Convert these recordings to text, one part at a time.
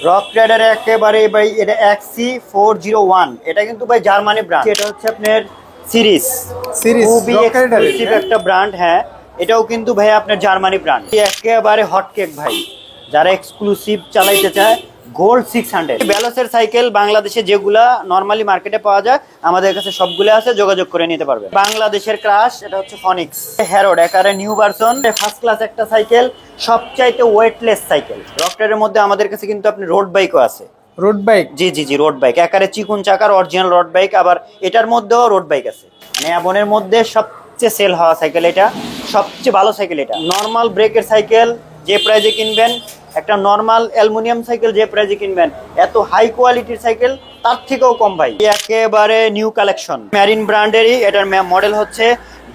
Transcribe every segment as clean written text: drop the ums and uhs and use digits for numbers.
Rock rider একেবারে ভাই এটা XC401 এটা কিন্তু ভাই জার্মানি ব্র্যান্ড। এটা হচ্ছে আপনার সিরিজ খুবই এক্সক্লুসিভ একটা ব্র্যান্ড। হ্যাঁ এটাও কিন্তু ভাই আপনার জার্মানি ব্র্যান্ড, একেবারে হট কেক ভাই। যারা এক্সক্লুসিভ চালাইতে চায় গোল্ড 600 ব্যালোসের সাইকেল বাংলাদেশে যেগুলা নরমালি মার্কেটে পাওয়া যায় আমাদের কাছে সবগুলো আছে, যোগাযোগ করে নিতে পারবে। বাংলাদেশের ক্রাশ এটা হচ্ছে ফনিক্স হ্যারোড একারে নিউ ভার্সন, ফার্স্ট ক্লাস একটা সাইকেল, সবচাইতে ওয়েটলেস সাইকেল। রকটারের মধ্যে আমাদের কাছে কিন্তু আপনি রোড বাইকও আছে। Road bike? জি জি জি রোড বাইক, একারে চিকুন চাকার অরিজিনাল রোড বাইক। আবার এটার মধ্যেও রোড বাইক আছে। মানে অ্যাবনের মধ্যে সবচেয়ে সেল হওয়া সাইকেল এটা, সবচেয়ে ভালো সাইকেল এটা। নর্মাল ব্রেকের সাইকেল যে প্রাইজে কিনবেন, একটা নর্মাল অ্যালুমিনিয়াম সাইকেল যে প্রাইজে কিনবেন, এত হাই কোয়ালিটির সাইকেল তার থেকেও কম ভাই। একেবারে নিউ কালেকশন ম্যারিন ব্র্যান্ডেরই। এটার মডেল হচ্ছে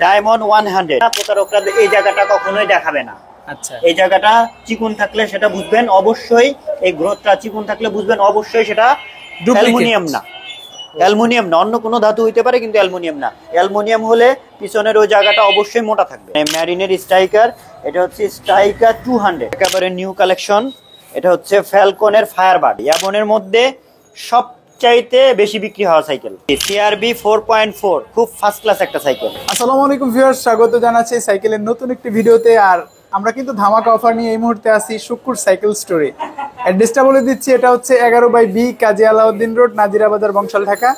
ডায়মন্ড 100। প্রতারকরা এই জায়গাটা কখনোই দেখাবে না। আচ্ছা, এই জায়গাটা চিকুন থাকলে সেটা বুঝবেন অবশ্যই, এই গ্রোথটা চিকুন থাকলে বুঝবেন অবশ্যই সেটা অ্যালুমিনিয়াম না। অ্যালুমিনিয়াম না, অন্য কোনো ধাতু হইতে পারে কিন্তু অ্যালুমিনিয়াম না। অ্যালুমিনিয়াম হলে পিছনের ওই জায়গাটা অবশ্যই মোটা থাকবে। ম্যারিনের স্ট্রাইকার, এটা হচ্ছে স্ট্রাইকার 200 একেবারে নিউ কালেকশন। এটা হচ্ছে ফ্যালকনের ফায়ারবার্ড, ইয়াবনের মধ্যে সবচাইতে বেশি বিক্রি হওয়া সাইকেল। CRB 4.4 খুব ফার্স্ট ক্লাস একটা সাইকেল। আসসালামু আলাইকুম ভিউয়ার্স, স্বাগত জানাচ্ছি সাইকেলের নতুন একটি ভিডিওতে। আর আমরা কিন্তু ধামাকা অফার নিয়ে এই মুহূর্তে আছি শুক্কুর সাইকেল স্টোরে। অ্যাড্রেসটা বলে দিচ্ছি, এটা হচ্ছে 11/B কাজী আলাউদ্দিন রোড, নাজিরা বাজার, বংশাল, ঢাকা।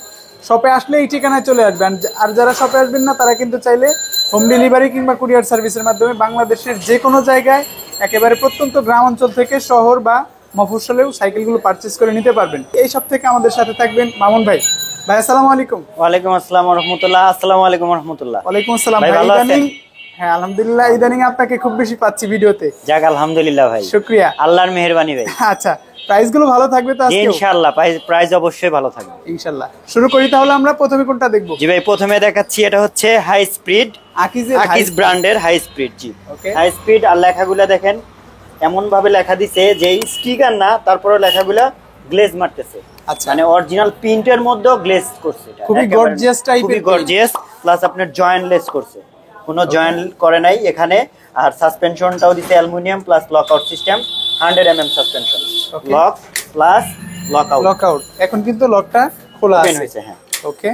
শপে আসলে এই ঠিকানায় চলে আসবেন। আর যারা শপে আসবেন না তারা কিন্তু চাইলে হোম ডেলিভারি কিংবা কুরিয়ার সার্ভিসের মাধ্যমে বাংলাদেশের যে কোনো জায়গায় একেবারে প্রত্যন্ত গ্রাম অঞ্চল থেকে শহর বা মফস্বলেও সাইকেলগুলো পারচেস করে নিতে পারবেন। এই সব থেকে আমাদের সাথে থাকবেন মামুন ভাই। ভাই আসসালামু আলাইকুম। ওয়ালাইকুম আসসালাম ওয়া রাহমাতুল্লাহ। আসসালামু আলাইকুম ওয়া রাহমাতুল্লাহ। ওয়ালাইকুম আসসালাম ভাই, ভালো আছেন? হ্যাঁ আলহামদুলিল্লাহ, ইদানিং আপনাকে খুব বেশি পাচ্ছি ভিডিওতে। যাক আলহামদুলিল্লাহ ভাই, শুকরিয়া, আল্লাহর মেহেরবানি ভাই। আচ্ছা, প্রাইস গুলো ভালো থাকবে তো আজকে? ইনশাআল্লাহ প্রাইস অবশ্যই ভালো থাকবে ইনশাআল্লাহ। শুরু করি তাহলে, আমরা প্রথমে কোনটা দেখব? জি ভাই, প্রথমে দেখাচ্ছি এটা হচ্ছে হাই স্পিড, আকিজ ব্র্যান্ডের হাই স্পিড। জি হাই স্পিড। আর লেখাগুলো দেখেন এমন ভাবে লেখা দিছে যে স্টিকার না, তারপরে লেখাগুলো গ্লেজ মারতেছে। আচ্ছা, মানে অরিজিনাল প্রিন্টের মধ্যেও গ্লেজ করছে। এটা খুবই গর্জিয়াস টাইপের, খুবই গর্জিয়াস। প্লাস আপনার জয়েন্টলেস করছে, কোনো জয়েন্ট করে নাই এখানে। আর সাসপেনশনটাও দিছে aluminium plus lockout system, 100 mm suspension. Lock plus lockout. এখন কিন্তু লকটা খোলা আছে। হ্যাঁ ওকে।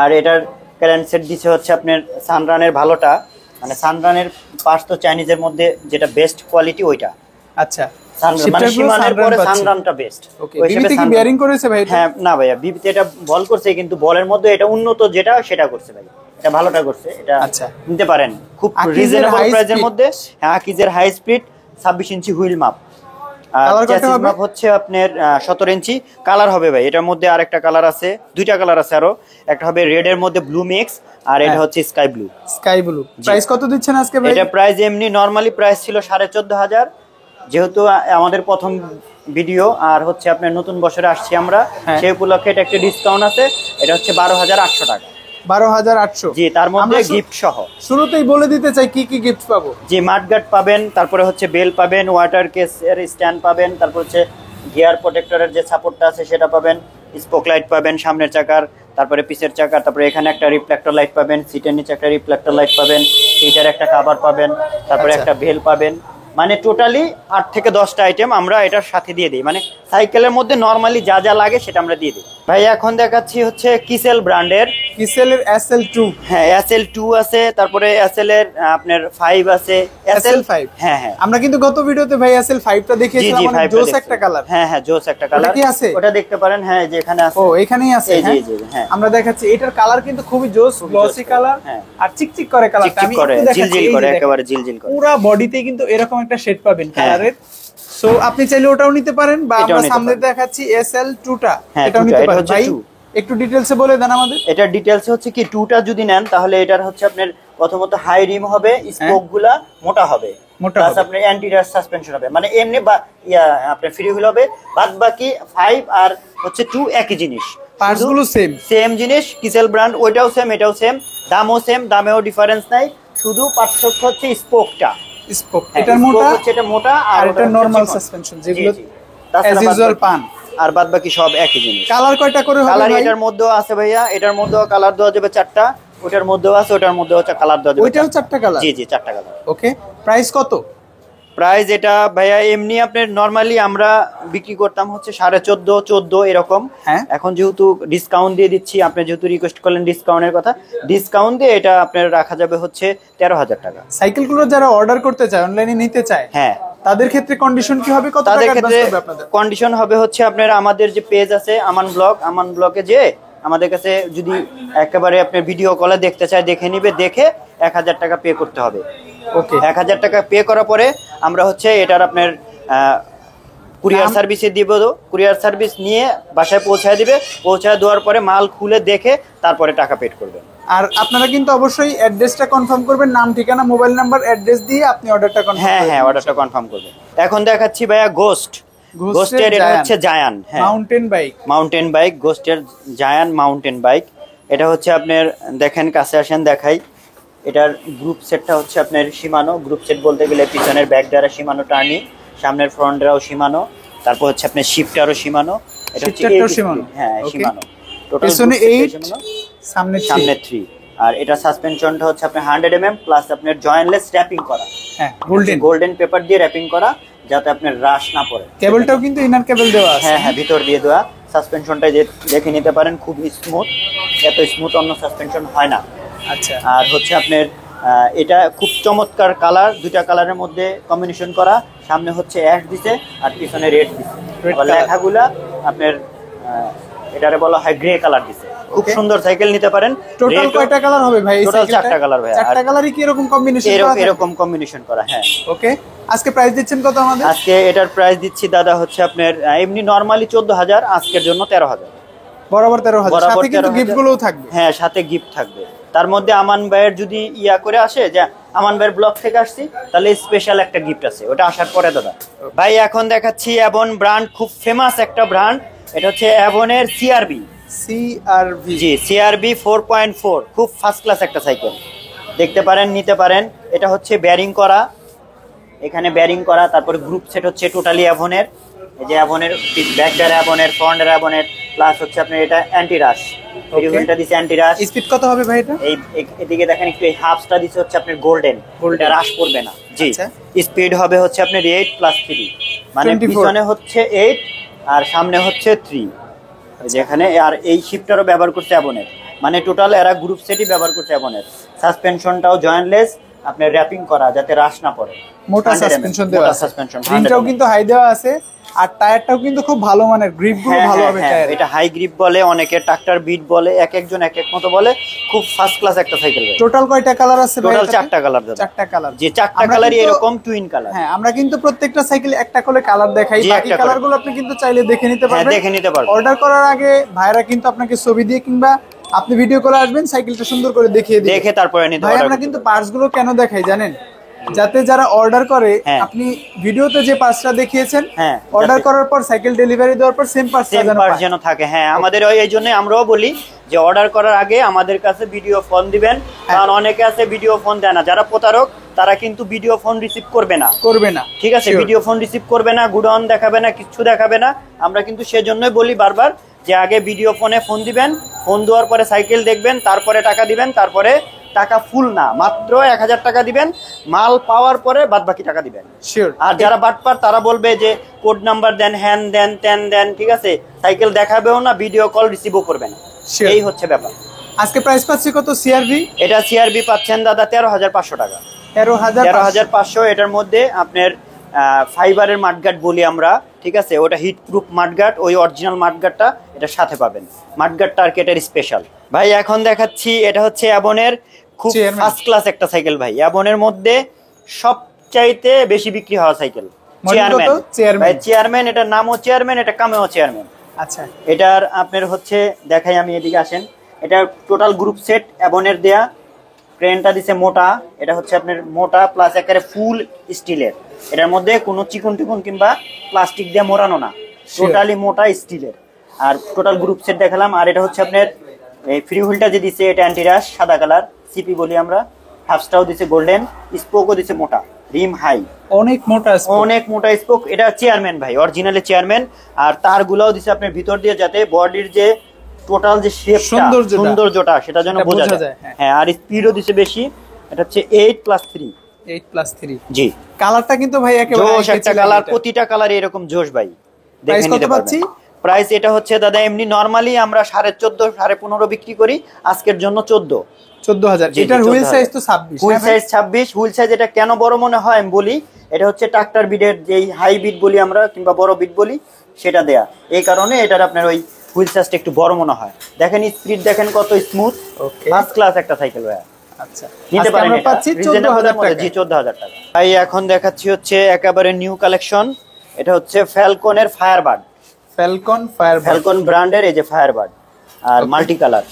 আর এটার কারেন্ট সেট দিছে হচ্ছে আপনার সানরানের ভালোটা, মানে সানরানের পার্টস তো চাইনিজের মধ্যে যেটা বেস্ট কোয়ালিটি ওইটা। আচ্ছা, মানে সীমানের পরে সানরানটা বেস্ট। ওকে, বিবিতে কি বেয়ারিং করেছে ভাই? হ্যাঁ না ভাইয়া, বিবিতে এটা বল করছে, কিন্তু বলের মধ্যে এটা উন্নত যেটা সেটা করছে ভাই, এটা ভালোটা করছে। এটা আচ্ছা নিতে পারেন খুব রিজনেবল প্রাইসের মধ্যে। হ্যাঁ আকিজের হাই স্পিড 26 ইঞ্চি হুইল মাপ, আর চ্যাসিস মাপ হচ্ছে আপনার 17 ইঞ্চি। কালার হবে ভাই এটার মধ্যে আরেকটা কালার আছে, দুইটা কালার আছে আরো। একটা হবে রেড এর মধ্যে ব্লু মিক্স, আর এটা হচ্ছে স্কাই ব্লু। প্রাইস কত দিচ্ছেন আজকে ভাই? এটা প্রাইস এমনি নরমালি প্রাইস ছিল 14,500, যেহেতু আমাদের প্রথম ভিডিও আর হচ্ছে আপনার নতুন বছরে আসছি আমরা, সেই উপলক্ষে এটা একটা ডিসকাউন্ট আছে। এটা হচ্ছে 12,800 টাকা। 12,800? জি, তার মধ্যে গিফট সহ। শুরুতেই বলে দিতে চাই কি কি গিফট পাবো। জি, মাডগার্ড পাবেন, তারপরে হচ্ছে বেল পাবেন, ওয়াটার কেসের স্ট্যান্ড পাবেন, তারপর হচ্ছে গিয়ার প্রোটেক্টরের যে সাপোর্টটা আছে সেটা পাবেন, স্পোক লাইট পাবেন সামনের চাকার, তারপরে পিছের চাকার, তারপরে এখানে একটা রিফ্লেক্টর লাইট পাবেন, সিটের নিচে একটা রিফ্লেক্টর লাইট পাবেন, সিটের একটা কভার পাবেন, তারপরে একটা বেল পাবেন। মানে টোটালি 8 থেকে 10টা আইটেম আমরা এটার সাথে দিয়ে দিই। মানে সাইকেলের মধ্যে নরমালি যা যা লাগে সেটা আমরা দিয়ে দিই ভাই। এখন দেখাচ্ছি হচ্ছে কিসেল ব্র্যান্ডের, কিসেলের SL2। হ্যাঁ SL2 আছে, তারপরে SL এর আপনার 5 আছে, SL5। হ্যাঁ হ্যাঁ, আমরা কিন্তু গত ভিডিওতে ভাই SL5টা দেখিয়েছিলাম, মানে জোস একটা কালার। হ্যাঁ হ্যাঁ, জোস একটা কালার। কি আছে ওটা দেখতে পারেন। হ্যাঁ যে এখানে আছে। ও এখানেই আছে। জি জি হ্যাঁ, আমরা দেখাচ্ছি। এটার কালার কিন্তু খুবই জোস, গ্লসি কালার, আর চিকচিক করে কালারটা। আমি একটু জিলজিল করে, একেবারে জিলজিল করে। পুরো বডিতে কিন্তু এরকম একটা শেড পাবেন কালারের। সো আপনি চাইলে ওটাও নিতে পারেন, বা আমরা সামনে দেখাচ্ছি SL2টা, এটাও নিতে পারেন। ভাই একটু ডিটেইলসে বলে দেন আমাদের। এটা ডিটেইলসে হচ্ছে কি, 2টা যদি নেন তাহলে এটার হচ্ছে আপনার প্রথমত হাই রিম হবে, স্পোকগুলা মোটা হবে, প্লাস আপনার অ্যান্টি রাশ সাসপেনশন হবে। মানে এমনি বা আপনার ফ্রি হুইল হবে। বাদ বাকি 5 আর হচ্ছে 2 একই জিনিস, পার্টসগুলো সেম জিনিস। কিসেল ব্র্যান্ড, ওইটাও সেম এটাও সেম, দামও সেম, দামেও ডিফারেন্স নাই। শুধু পার্থক্য হচ্ছে স্পোকটা। এটার মোটা হচ্ছে, এটা মোটা, আর এটা নরমাল সাসপেনশন যেগুলো অ্যাজ ইউজুয়াল পান। আর বাদ বাকি সব একই জিনিস। কালার কয়টা করে হবে? কালার এটার মধ্যেও আছে ভাইয়া, এটার মধ্যেও কালার দেওয়া যাবে 4টা, ওটার মধ্যেও আছে, ওটার মধ্যেও কালার দেওয়া যাবে। ওইটাও 4টা কালার? জি জি 4টা কালার। ওকে, প্রাইস কত? প্রাইস এটা ভাইয়া এমনি আপনার নরমালি আমরা বিক্রি করতাম হচ্ছে 14.5 14 এরকম। এখন যেহেতু ডিসকাউন্ট দিয়ে দিচ্ছি, আপনি যেহেতু রিকোয়েস্ট করলেন ডিসকাউন্টের কথা, ডিসকাউন্ট দিয়ে এটা আপনার রাখা যাবে হচ্ছে 13,000 টাকা। সাইকেলগুলো যারা অর্ডার করতে চায়, অনলাইনে নিতে চায়, হ্যাঁ, তাদের ক্ষেত্রে কন্ডিশন কি হবে? কত টাকা অ্যাডভান্স করবে আপনাদের? কন্ডিশন হবে হচ্ছে আপনার আমাদের যে পেজ আছে আমান ব্লগে যে আমাদের কাছে যদি একেবারে আপনার ভিডিও কলে দেখতে চায় দেখে নিবে, দেখে 1000 টাকা পে করতে হবে। ওকে, 1000 টাকা পে করার পরে আমরা হচ্ছে এটার আপনার কুরিয়ার সার্ভিসে দিব, কুরিয়ার সার্ভিস নিয়ে বাসায় পৌঁছায় দিবে, পৌঁছায় দেওয়ার পরে মাল খুলে দেখে তারপরে টাকা পেড করবেন। আর আপনারা কিন্তু অবশ্যই অ্যাড্রেসটা কনফার্ম করবেন, নাম ঠিকানা মোবাইল নাম্বার অ্যাড্রেস দিয়ে আপনি অর্ডারটা কনফার্ম করবেন। হ্যাঁ, অর্ডারটা কনফার্ম করবেন। এখন দেখাচ্ছি ভাইয়া গোস্টের এটা হচ্ছে জায়ান্ট, হ্যাঁ, মাউন্টেন বাইক, গোস্টের জায়ান্ট মাউন্টেন বাইক। এটা হচ্ছে আপনার দেখেন, কাছে আসেন দেখাই। এটার গ্রুপ সেটটা হচ্ছে আপনার শিমানো। গ্রুপ সেট বলতে গেলে পিছনের ব্যাক দ্বারা শিমানো টার্নি, সামনের ফ্রন্ট দ্বারাও শিমানো, তারপর হচ্ছে আপনার শিফটারও শিমানো। এটা হচ্ছে শিমানো, হ্যাঁ শিমানো। টোটাল পিছনে 8 সামনে 3। আর এটা সাসপেনশনটা হচ্ছে আপনার 100 mm প্লাস আপনার জয়েন্টলেস র‍্যাপিং করা, হ্যাঁ গোল্ডেন পেপার দিয়ে র‍্যাপিং করা, যাতে আপনার রাশ না পড়ে। কেবলটাও কিন্তু ইনার কেবল দেওয়া আছে, হ্যাঁ, ভিতর দিয়ে দেওয়া। সাসপেনশনটা দেখে নিতে পারেন, খুব স্মুথ, এত স্মুথ অন্য সাসপেনশন হয় না। আচ্ছা, আর হচ্ছে আপনার এটা খুব চমৎকার কালার, দুইটা কালারের মধ্যে কম্বিনেশন করা। সামনে হচ্ছে অ্যাশ দিছে আর পিছনে রেড দিছে। লেখাগুলা আপনার এটারে বলা হয় গ্রে কালার দিছে। খুব সুন্দর সাইকেল নিতে পারেন। টোটাল কয়টা কালার হবে ভাই? টোটাল 4টা কালার ভাই। 4টা কালারই কি এরকম কম্বিনেশন করা? এরকম কম্বিনেশন করা, হ্যাঁ। ওকে, আজকে প্রাইস দিচ্ছেন কত আমাদের? আজকে এটার প্রাইস দিচ্ছি দাদা হচ্ছে আপনার এমনি নরমালি 14,000, আজকের জন্য 13,000। বরাবর 13,000, সাথে কিন্তু গিফটগুলোও থাকবে। হ্যাঁ, সাথে গিফট থাকবে। তার মধ্যে আমান ভাইয়ের যদি ইয়া করে আসে যে আমান ভাইয়ের ব্লগ থেকে আসছি, তাহলে স্পেশাল একটা গিফট আছে, ওটা আসার পরে দাদা। ভাই এখন দেখাচ্ছি অ্যাভন ব্র্যান্ড, খুব ফেমাস একটা ব্র্যান্ড। এটা হচ্ছে অ্যাভনের সিআরবি। জি, সিআরবি 4.4, খুব ফার্স্ট ক্লাস একটা সাইকেল। দেখতে পারেন, নিতে পারেন। এটা হচ্ছে ব্যারিং করা, এখানে ব্যারিং করা। তারপরে গ্রুপ সেট হচ্ছে টোটালি অ্যাভনের। এই যে অ্যাভনের ব্যাক ডার অ্যাভনের, ফ্রন্ট ডার অ্যাভনের, প্লাস হচ্ছে আপনার এটা অ্যান্টি রাশ। এটা দিছে অ্যান্টি রাশ। স্পিড কত হবে ভাই এটা? এদিকে দেখেন একটু, এই হাফসটা দিছে হচ্ছে আপনার গোল্ডেন, এটা রাশ পড়বে না। জি, স্পিড হবে হচ্ছে আপনার 8 + 3, মানে পিছনে হচ্ছে 8 আর সামনে হচ্ছে 3। যেখানে আর এই শিফটারও ব্যবহার করছে অ্যাভনের, মানে টোটাল এরা গ্রুপ সেটই ব্যবহার করছে অ্যাভনের। সাসপেনশনটাও জয়েন্টলেস, আপনার র‍্যাপিং করা যাতে রাশ না পড়ে। মোটা সাসপেনশন দেওয়া আছে, রিমটাও কিন্তু হাই দেওয়া আছে, আর টায়ারটাও কিন্তু খুব ভালো মানের, গ্রিপগুলো ভালো হবে টায়ারে। এটা হাই গ্রিপ বলে, অনেকে ট্রাক্টর বিট বলে, এক একজন এক এক মতো বলে। খুব ফার্স্ট ক্লাস একটা সাইকেল। টোটাল কয়টা কালার আছে ভাই? টোটাল 4টা কালার দাদা। 4টা কালার। জি, 4টা কালারই এরকম টুইন কালার। হ্যাঁ, আমরা কিন্তু প্রত্যেকটা সাইকেলে একটা করে কালার দেখাই, বাকি কালারগুলো আপনি কিন্তু চাইলে দেখে নিতে পারবেন। হ্যাঁ, দেখে নিতে পারবেন। অর্ডার করার আগে ভাইরা কিন্তু আপনাকে ছবি দিয়ে কিংবা আপনি ভিডিও কলে আসবেন, সাইকেলটা সুন্দর করে দেখিয়ে দিবেন, দেখে তারপরে নিতে পারবেন। ভাই আমরা কিন্তু পার্টস গুলো কেন দেখাই জানেন? যাতে যারা অর্ডার করে, আপনি ভিডিওতে যে পার্টসটা দেখিয়েছেন, অর্ডার করার পর সাইকেল ডেলিভারি দেওয়ার পর সেম পার্টস যেন থাকে। হ্যাঁ, আমাদের এই জন্য আমরাও বলি যে অর্ডার করার আগে আমাদের কাছে ভিডিও ফোন দিবেন, কারণ অনেকে আছে ভিডিও ফোন দেয় না, যারা প্রতারক তারা কিন্তু ভিডিও ফোন রিসিভ করবে না। ঠিক আছে, ভিডিও ফোন রিসিভ করবে না, গুডন দেখাবে না, কিছু দেখাবে না। আমরা কিন্তু সেজন্যই বলি বারবার যে আগে ভিডিও ফোনে ফোন দিবেন, ফোন দেওয়ার পরে সাইকেল দেখবেন, তারপরে টাকা দিবেন। তারপরে টাকা ফুল না, মাত্র 1000 টাকা দিবেন, মাল পাওয়ার পরে বাদ বাকি টাকা দিবেন। আর যারা বাটপার তারা বলবে যে কোড নাম্বার দেন, হ্যান দেন, তেন দেন, ঠিক আছে, সাইকেল দেখাবেও না, ভিডিও কল রিসিভও করবে না। এই হচ্ছে ব্যাপার। আজকে প্রাইস পাচ্ছি কত সিআরবি? এটা সিআরবি পাচ্ছেন দাদা 13,500 টাকা। 13,500। এটার মধ্যে আপনার ফাইবারের মাঠগার্ড বলি আমরা, ঠিক আছে, ওটা হিট প্রুফ মাঠগার্ড, ওই অরিজিনাল মাঠগার্ডটা এটার সাথে পাবেন। মাঠগার্ডটা আর কি এটার স্পেশাল। ভাই এখন দেখাচ্ছি, এটা হচ্ছে অ্যাভনের খুব ফার্স্ট ক্লাস একটা সাইকেল ভাই। অ্যাভনের মধ্যে সবচাইতে বেশি বিক্রি হওয়া সাইকেল চেয়ারম্যান। এটার নামও চেয়ারম্যান, এটা কামেও চেয়ারম্যান। আচ্ছা, এটার আপনার হচ্ছে দেখাই আমি, এদিকে আসেন। এটা টোটাল গ্রুপ সেট অ্যাভনের দেয়া। ক্রেনটা দিছে মোটা, এটা হচ্ছে আপনার মোটা প্লাস একেবারে ফুল স্টিলের। এটার মধ্যে কোনো চিকন টিকুন কিংবা প্লাস্টিক দিয়ে মোড়ানো না, টোটালি মোটা স্টিলের। আর টোটাল গ্রুপ সেট দেখালাম। আর এটা হচ্ছে আপনার এই ফ্রি হুইলটা যে দিছে, এটা অ্যান্টিরাশ, সাদা কালার, সিপি বলি আমরা। হাফসটাও দিছে গোল্ডেন, স্পোকও দিছে মোটা, রিম হাই, অনেক মোটা স্পোক। এটা চেয়ারম্যান ভাই, অরিজিনালি চেয়ারম্যান। আর তারগুলোও দিছে আপনার ভিতর দিয়ে, যাতে বডির যে টোটাল যে শেপ সৌন্দর্যটা সেটা যেন বোঝা যায়। হ্যাঁ, আর স্পিডও দিছে বেশি। এটা হচ্ছে 8 + 3, 8+3 জি। কালারটা কিন্তু ভাই একেবারে জোশ একটা কালার, প্রতিটা কালার এরকম জোশ ভাই। প্রাইস কত পাচ্ছি? প্রাইস এটা হচ্ছে দাদা এমনি নরমালি আমরা 14.5 15.5 বিক্রি করি, আজকের জন্য 14000। এটার হুইল সাইজ তো 26, হুইল সাইজ 26। হুইল সাইজ এটা কেন বড় মনে হয় আমি বলি, এটা হচ্ছে ট্রাক্টর বিডের যেই হাই বিড বলি আমরা কিংবা বড় বিড বলি সেটা দেয়া, এই কারণে এটার আপনার ওই হুইল সাইজটা একটু বড় মনে হয়। দেখেন স্পিড দেখেন কত স্মুথ, ফার্স্ট ক্লাস একটা সাইকেল ভাই। আচ্ছা, নিতে পারেন, আমরা পাচ্ছি 14000 টাকা। জি 14000 টাকা ভাই। এখন দেখাচ্ছি হচ্ছে একেবারে নিউ কালেকশন, এটা হচ্ছে ফ্যালকনের ফায়ারবার্ড। ফ্যালকন ব্র্যান্ডের এই যে ফায়ারবার্ড আর মাল্টি কালার,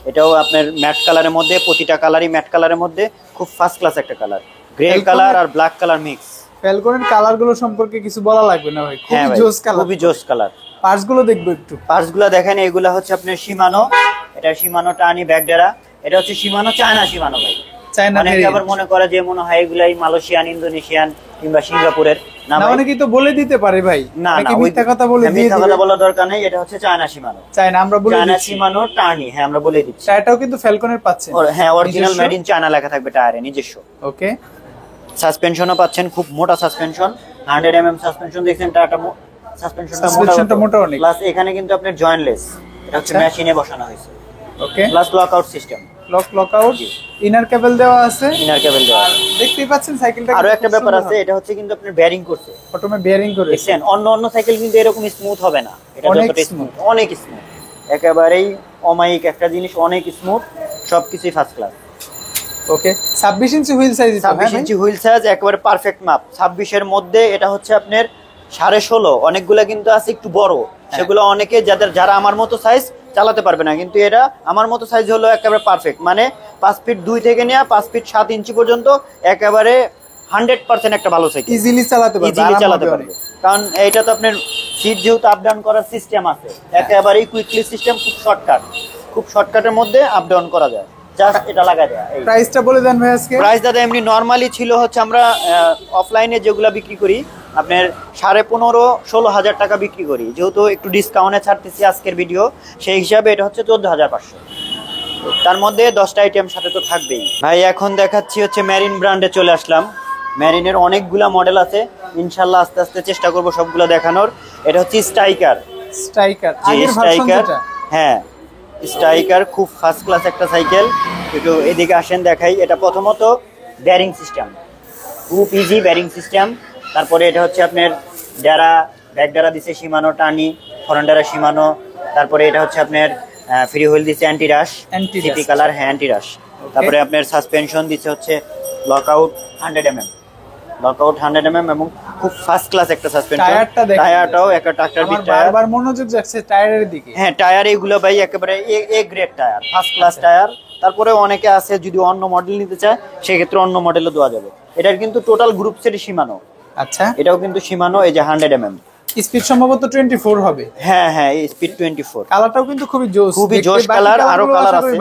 এটাও আপনার ম্যাট কালারের মধ্যে, প্রতিটা কালারই ম্যাট কালারের মধ্যে, খুব ফার্স্ট ক্লাস একটা কালার, গ্রে কালার আর ব্ল্যাক কালার মিক্স। ফ্যালকনের কালারগুলো সম্পর্কে কিছু বলা লাগবে না ভাই, খুবই জোস কালার, খুবই জোস কালার। পার্টস গুলো দেখবো একটু। পার্টস গুলো দেখেন, এগুলা হচ্ছে আপনার শিমানো, এটা শিমানো টানি ব্যাগডেরা, এটা হচ্ছে শিমানো চায়না শিমানো ভাই। অনেকে আবার মনে করে যে মনে হয় এগুলাই মালয়েশিয়ান, ইন্দোনেশিয়ান কিংবা সিঙ্গাপুরের, না অনেকে তো বলে দিতে পারে ভাই, না না মিথ্যা কথা বলে দিয়ে মিথ্যা কথা বলার দরকার নেই, এটা হচ্ছে চায়না শিমানো। চায়না আমরা বলে দিচ্ছি, চায়না শিমানো টানি, হ্যাঁ আমরা বলে দিচ্ছি। টায়ারটাও কিন্তু ফ্যালকনের পাচ্ছেন, হ্যাঁ অরিজিনাল মেড ইন চায়না লেখা থাকবে টায়ারে নিজস্ব। ওকে, সাসপেনশনও পাচ্ছেন, খুব মোটা সাসপেনশন, 100 mm সাসপেনশন। দেখছেন টাটা সাসপেনশনটা মোটা অনেক। প্লাস এখানে কিন্তু আপনার জয়েন্টলেস, এটা হচ্ছে মেশিনে বসানো হয়েছে। Okay, plus lockout system, lockout, inner cable দেওয়া আছে, ইনার কেবল দেওয়া। দেখতেই পাচ্ছেন সাইকেলটা। আরো একটা ব্যাপার আছে, এটা হচ্ছে কিন্তু আপনার বেয়ারিং করছে, প্রথমে বেয়ারিং করে। দেখছেন অন্য সাইকেল কিন্তু এরকম স্মুথ হবে না, এটা যতটা স্মুথ, অনেক স্মুথ, একেবারেই অমায়িক একটা জিনিস, অনেক স্মুথ, সবকিছুই ফার্স্ট ক্লাস। ওকে, 26 ইঞ্চি হুইল সাইজ, 26 ইঞ্চি হুইল সাইজ, একেবারে পারফেক্ট মাপ। 26 এর মধ্যে এটা হচ্ছে আপনার 16.5, অনেকগুলা কিন্তু আছে একটু বড়, সেগুলো অনেকে যারা আমার মতো সাইজ চালাতে পারবে না, কিন্তু এটা আমার মতো সাইজ হলো একেবারে পারফেক্ট, মানে 5 ফিট 2 থেকে নিয়ে 5 ফিট 7 ইঞ্চি পর্যন্ত একেবারে 100% একটা ভালো সাইকেল, ইজিলি চালাতে পারবে। কারণ এইটা তো আপনার সিট যেহেতু আপ ডাউন করার সিস্টেম আছে, একেবারেই কুইকলি সিস্টেম, খুব শর্টকাটের মধ্যে আপ ডাউন করা যায়, জাস্ট এটা লাগা যায়। প্রাইসটা বলে দেন ভাই আজকে। প্রাইস দাদা এমনি নরমালি ছিল হচ্ছে আমরা অফলাইনে যেগুলা বিক্রি করি আপনার 15,500-16,000 টাকা বিক্রি করি, যেহেতু একটু ডিসকাউন্টে ছাড়তেছি আজকের ভিডিও, সেই হিসাবে এটা হচ্ছে 14,500। তার মধ্যে 10টা আইটেম সাথে তো থাকবেই ভাই। এখন দেখাচ্ছি হচ্ছে মেরিন ব্র্যান্ডে চলে আসলাম। মেরিনের অনেকগুলা মডেল আছে, ইনশাল্লাহ আস্তে আস্তে চেষ্টা করব সবগুলো দেখানোর। এটা হচ্ছে স্ট্রাইকার, হ্যাঁ স্ট্রাইকার, খুব ফার্স্ট ক্লাস একটা সাইকেল। একটু এদিকে আসেন দেখাই। এটা প্রথমত ব্যারিং সিস্টেম, খুব ইজি ব্যারিং সিস্টেম। তারপরে এটা হচ্ছে আপনার ব্যাক ডারা দিছে শিমানো টানি, ফরন ডারা শিমানো। তারপরে এটা হচ্ছে আপনার ফ্রি হুইল দিছে অ্যান্টি রাশ, সিটি কালার, হ্যাঁ অ্যান্টি রাশ। তারপরে আপনার সাসপেনশন দিছে হচ্ছে লকআউট 100 mm, লকআউট 100 mm, এবং খুব ফার্স্ট ক্লাস একটা সাসপেনশন। টায়ারটাও একটা ট্রাক্টর বিট টায়ার, বারবার মনোযোগ যাচ্ছে টায়ারের দিকে। হ্যাঁ টায়ার এগুলো ভাই একেবারে A grade tyre, first class tyre. তারপরে অনেকে আছে যদি অন্য মডেল নিতে চায় সেক্ষেত্রে অন্য মডেলও দেওয়া যাবে। এটার কিন্তু টোটাল গ্রুপ সেটই শিমানো। আচ্ছা, এটাও কিন্তু শিমানো, এই যে 100 mm। স্পিড সম্ভবত 24 হবে। হ্যাঁ হ্যাঁ, স্পিড 24। কালারটাও কিন্তু খুবই জোস কালার, আরো কালার আছে,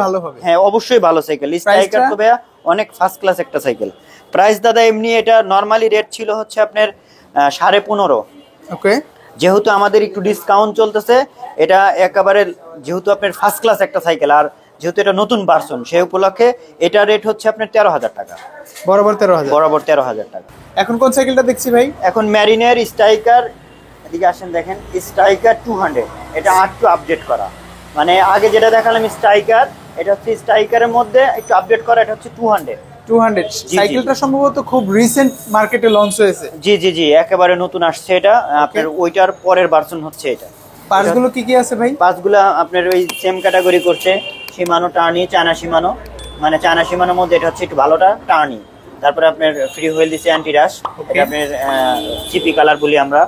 হ্যাঁ অবশ্যই ভালো সাইকেল। স্ট্রাইকার তো ভাইয়া অনেক ফার্স্ট ক্লাস একটা সাইকেল। প্রাইস দাদা এমনি এটা নরমালি রেট ছিল হচ্ছে আপনার 15.5। ওকে, যেহেতু আমাদের একটু ডিসকাউন্ট চলতেছে, এটা একেবারে যেহেতু আপনার ফার্স্ট ক্লাস একটা সাইকেল, আর যেহেতু এটা নতুন ভার্সন, সেই উপলক্ষে এটা রেট হচ্ছে আপনার 13,000 টাকা, বরাবর 13,000 টাকা। এখন কোন সাইকেলটা দেখছি ভাই? এখন ম্যারিনের স্ট্রাইকার, এদিকে আসেন দেখেন, স্ট্রাইকার 200। এটা একটু আপডেট করা, মানে আগে যেটা দেখালাম স্ট্রাইকার, এটা হচ্ছে স্ট্রাইকারের মধ্যে একটু আপডেট করা, এটা হচ্ছে 200। সাইকেলটা সম্ভবত খুব রিসেন্ট মার্কেটে লঞ্চ হয়েছে। জি জি জি, একেবারে নতুন আসছে এটা, আপনার ওইটার পরের ভার্সন হচ্ছে এটা। পার্টসগুলো কি আছে ভাই? পার্টসগুলো আপনার ওই সেম ক্যাটাগরি করছে, শিমানো টার্নি, চায়না শিমানো, মানে চায়না শিমানোর মধ্যে এটা হচ্ছে একটু ভালোটা টার্নি। তারপরে আপনার ফ্রি হুইল দিছে অ্যান্টি রাশ, এটা আপনার সিপি কালার বলি আমরা।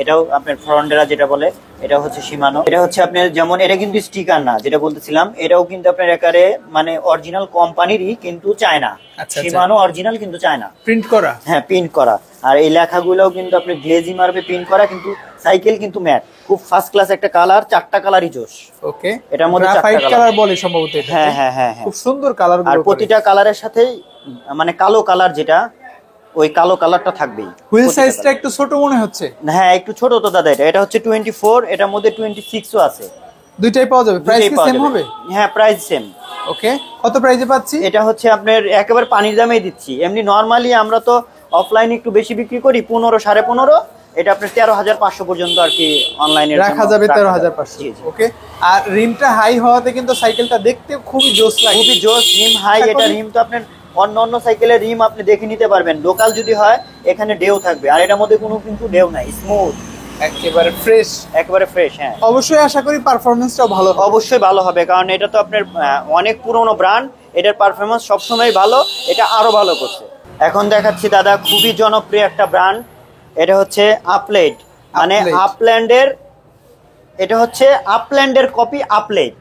এটাও আপনার ফ্রন্টেরা যেটা বলে, এটা হচ্ছে শিমানো। এটা হচ্ছে আপনার যেমন এটা কিন্তু স্টিকার না, যেটা বলতেছিলাম, এটাও কিন্তু আপনার একারে মানে অরিজিনাল কোম্পানিরই, কিন্তু চায়না। শিমানো অরিজিনাল কিন্তু চায়না, প্রিন্ট করা, হ্যাঁ প্রিন্ট করা। আর এই লেখাগুলোও কিন্তু আপনি গ্লেজি মার্বে প্রিন্ট করা, কিন্তু সাইকেল কিন্তু ম্যাট, খুব ফার্স্ট ক্লাস একটা কালার, 4টা কালারই জোশ। ওকে, এটার মধ্যে 4টা কালার বলে সম্ভবত এটা। হ্যাঁ হ্যাঁ হ্যাঁ, খুব সুন্দর কালার। আর প্রতিটা কালারের সাথেই মানে কালো কালার, যেটা ওই কালো কালারটা থাকবেই। হুইল সাইজটা একটু ছোট মনে হচ্ছে। হ্যাঁ একটু ছোট তো দাদা, এটা হচ্ছে 24, এটার মধ্যে 26ও আছে। দুইটাই পাওয়া যাবে, প্রাইস কি সেম হবে? হ্যাঁ প্রাইস সেম, ওকে, কত প্রাইসে পাচ্ছি? এটা হচ্ছে আপনার একেবারে পানির দামেই দিচ্ছি। এমনি নরমালি আমরা তো অফলাইনে একটু বেশি বিক্রি করি 15, 15.5। এটা আপনার 13,500 পর্যন্ত আর কি অনলাইনে রাখা যাবে 13,500। ওকে, আর রিমটা হাই হওয়াতে কিন্তু সাইকেলটা দেখতে খুবই জোস লাগে। খুবই জোস, রিম হাই। এটা রিম তো আপনার অন্য সাইকেলের রিম আপনি দেখে নিতে পারবেন। লোকাল যদি হয় এখানে ডেও থাকবে, আর এটার মধ্যে কোনো কিন্তু ডেও নাই, স্মুথ একেবারে ফ্রেশ, একেবারে ফ্রেশ। হ্যাঁ, অবশ্যই আশা করি পারফরম্যান্সটাও ভালো হবে। অবশ্যই ভালো হবে, কারণ এটা তো আপনার অনেক পুরনো ব্র্যান্ড, এটার পারফরমেন্স সবসময় ভালো, এটা আরো ভালো করছে। এখন দেখাচ্ছি দাদা খুবই জনপ্রিয় একটা ব্র্যান্ড, এটা হচ্ছে আপলেট, মানে আপল্যান্ডের, এটা হচ্ছে আপল্যান্ডের কপি আপলেট।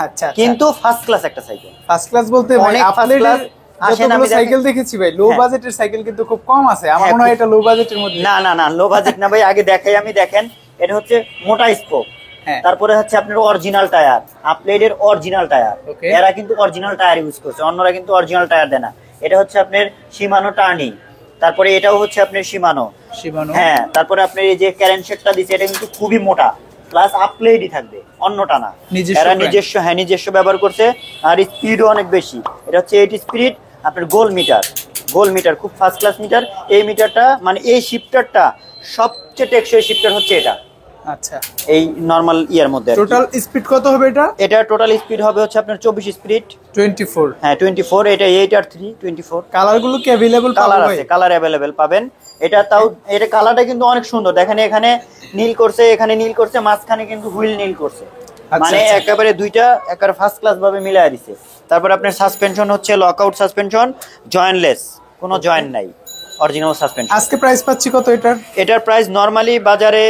আচ্ছা, কিন্তু ফার্স্ট ক্লাস একটা সাইকেল। ফার্স্ট ক্লাস বলতে অনেক ফার্স্ট ক্লাস। আসেন আমি সাইকেল দেখেছি ভাই, লো বাজেটের সাইকেল কিন্তু খুব কম আছে, আমার মনে হয় এটা লো বাজেটের মধ্যে। না না না, লো বাজেট না ভাই, আগে দেখাই আমি। দেখেন, এটা হচ্ছে মোটা স্পোক, তারপরে হচ্ছে আপনার অরিজিনাল টায়ার, আপলেটের অরিজিনাল টায়ার। এরা কিন্তু অরিজিনাল টায়ার ইউজ করছে, অন্যরা কিন্তু অরিজিনাল টায়ার দেয় না। এটা হচ্ছে আপনার শিমানো টার্নিং, তারপরে এটাও হচ্ছে আপনার শিমানো। হ্যাঁ, তারপরে আপনার এই যে ক্যারেনশেটটা দিচ্ছে, এটা কিন্তু খুবই মোটা, প্লাস আপলেটই থাকবে, অন্যটা না। এরা নিজস্ব, হ্যাঁ নিজস্ব ব্যবহার করছে, আর স্পিডও অনেক বেশি। এটা হচ্ছে 8 স্পিড আপনার গোল মিটার, গোল মিটার, খুব ফার্স্ট ক্লাস মিটার। এই মিটারটা মানে এই শিফটারটা সবচেয়ে টেকসই শিফটার হচ্ছে এটা। আচ্ছা, এই নরমাল ইয়ার মধ্যে টোটাল স্পিড কত হবে এটা? এটা টোটাল স্পিড হবে হচ্ছে আপনার 24 স্পিড, 24। হ্যাঁ 24। এটা 8 আর 3 24। কালার গুলো কি अवेलेबल পাবেন? কালার আছে, কালার अवेलेबल পাবেন। এটা তাও, এটা কালারটা কিন্তু অনেক সুন্দর। দেখেন এখানে নীল করছে, এখানে নীল করছে, মাঝখানে কিন্তু হুইল নীল করছে, মানে একেবারে দুইটা একেবারে ফার্স্ট ক্লাস ভাবে মিলায় দিছে। তারপর আপনার সাসপেনশন হচ্ছে লকআউট সাসপেনশন, জয়েন্টলেস, কোনো জয়েন্ট নাই, অরিজিনাল সাসপেনশন। আজকে প্রাইস পাচ্ছি কত এটার? এটার প্রাইস নরমালি বাজারে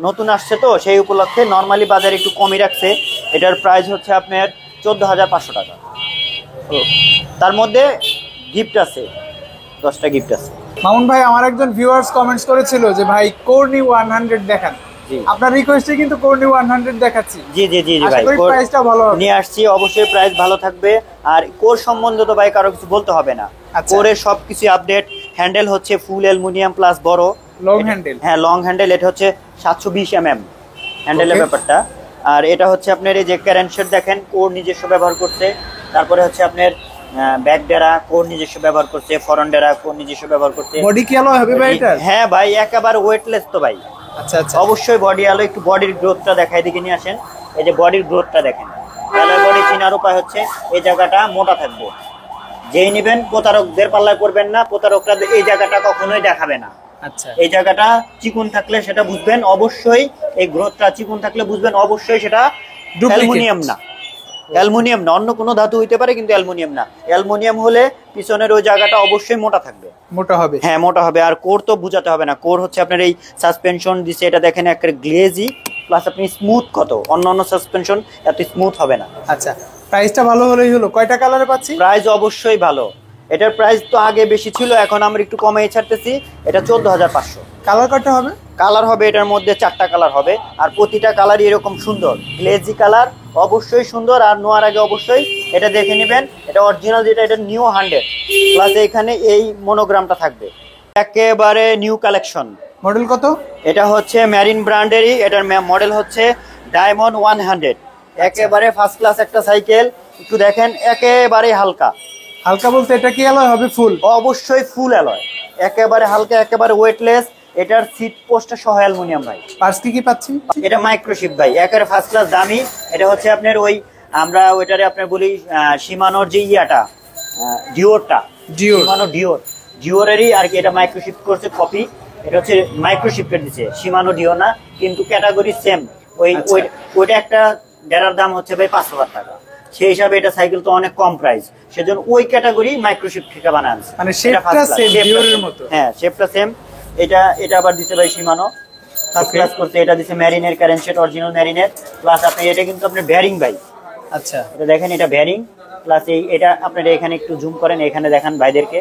নতুন আসছে তো সেই উপলক্ষে নরমালি বাজারে একটু কমই রাখছে। এটার প্রাইস হচ্ছে আপনার 14,500 টাকা। তার মধ্যে গিফট আছে, 10টা গিফট আছে। মামুন ভাই, আমার একজন ভিউয়ার্স কমেন্টস করেছিল যে ভাই কর্নি 100 দেখান। আপনার রিকোয়েস্টে কিন্তু কর্নি 100 দেখাচ্ছি। জি জি জি ভাই, প্রাইসটা ভালো হবে নিয়ে আসছি, অবশ্যই প্রাইস ভালো থাকবে। আর কোর সম্বন্ধে তো ভাই কারো কিছু বলতে হবে না, কোরের সবকিছু আপডেট। হ্যান্ডেল হচ্ছে ফুল অ্যালুমিনিয়াম প্লাস বড় লং হ্যান্ডেল। হ্যাঁ, লং হ্যান্ডেল। এটা হচ্ছে 720 mm হ্যান্ডেলের ব্যাপারটা। আর এটা হচ্ছে আপনার এই যে ক্যারেনশেট দেখেন, কোর নিজস্ব ব্যবহার করছে। তারপরে হচ্ছে আপনার ব্যাক ডেরা কোর নিজস্ব ব্যবহার করছে, ফরন ডেরা কোর নিজস্ব ব্যবহার করছে। বডি কি আলো হবে ভাই এটা? হ্যাঁ ভাই, একেবারে ওয়েটলেস তো ভাই। আচ্ছা আচ্ছা, অবশ্যই বডি আলো। একটু বডির গ্রোথটা দেখাই, দিকে নিয়ে আসেন। এই যে বডির গ্রোথটা দেখেন, কালার বডি চেনার উপায় হচ্ছে এই জায়গাটা মোটা থাকবে। যেই নেবেন প্রতারকদের পাল্লায় করবেন না, প্রতারকরা এই জায়গাটা কখনোই দেখাবে না। আচ্ছা, এই জায়গাটা চিকন থাকলে সেটা বুঝবেন অবশ্যই, এই গ্রোথটা চিকন থাকলে বুঝবেন অবশ্যই সেটা অ্যালুমিনিয়াম না, অ্যালুমিনিয়াম না, অন্য কোনো ধাতু হইতে পারে কিন্তু অ্যালুমিনিয়াম না। অ্যালুমিনিয়াম হলে পিছনের ওই জায়গাটা অবশ্যই মোটা থাকবে, মোটা হবে। হ্যাঁ, মোটা হবে। আর কোর তো বুঝাতে হবে না, কোর হচ্ছে আপনার এই সাসপেনশন দিছে, এটা দেখেন একটা গ্লেজি, প্লাস আপনি স্মুথ, কত অন্য সাসপেনশন এত স্মুথ হবে না। আচ্ছা, প্রাইসটা ভালো হলেই হলো। কয়টা কালারে পাচ্ছি? প্রাইস অবশ্যই ভালো। এটার প্রাইস তো আগে বেশি ছিল, এখন আমরা একটু কমিয়ে ছাড়তেছি। এটা 14,500। কালার কয়টা হবে? কালার হবে এটার মধ্যে 4টা কালার হবে, আর প্রতিটা কালারই এরকম সুন্দর, গ্লেজি কালার, অবশ্যই সুন্দর। আর নেওয়ার আগে অবশ্যই এটা দেখে নেবেন, এটা অরিজিনাল যেটা, এটা নিউ 100 প্লাস এখানে এই মনোগ্রামটা থাকবে, একেবারে নিউ কালেকশন। মডেল কত? এটা হচ্ছে মেরিন ব্র্যান্ডেরই, এটার মডেল হচ্ছে ডায়মন্ড 100। একেবারে ফার্স্ট ক্লাস একটা সাইকেল। একটু দেখেন, একেবারে হালকা। হালকা বলতে এটা কি অ্যালয় হবে? ফুল, অবশ্যই ফুল অ্যালয়, একেবারে হালকা, একেবারে ওয়েটলেস। এটার সিট পোস্টটা সহ অ্যালুমিনিয়াম ভাই। পার্টস কি পাচ্ছি? এটা মাইক্রোশিপ ভাই, একেবারে ফার্স্ট ক্লাস দামি। এটা হচ্ছে আপনার ওই আমরা ওইটারে আপনার বলি শিমানোর যে ইয়াটা, ডিওরটা, শিমানো ডিওরেরই আর কি। এটা মাইক্রোশিপ করছে কপি, এটা হচ্ছে মাইক্রোশিপের দিচ্ছে, শিমানো ডিও না, কিন্তু ক্যাটাগরি সেম। ওইটা একটা ডেরার দাম হচ্ছে ভাই 5,000 টাকা, সেই হিসাবে এটা সাইকেল তো অনেক কম প্রাইস, সেজন্য ওই ক্যাটাগরি মাইক্রোশিপ থেকে বানানো, মানে শেপটা সেম, ডিওরের মতো। হ্যাঁ, শেপটা সেম। এটা আবার দিছে ভাই শিমানো, ফার্স্ট ক্লাস করছে। এটা দিছে মেরিনের ক্যারেনশেট, অরিজিনাল মেরিনের, প্লাস আপনি এটা কিন্তু আপনার বেয়ারিং ভাই। আচ্ছা, এটা দেখেন, এটা বেয়ারিং প্লাস এটা আপনারা এখানে একটু জুম করেন, এখানে দেখান ভাইদেরকে।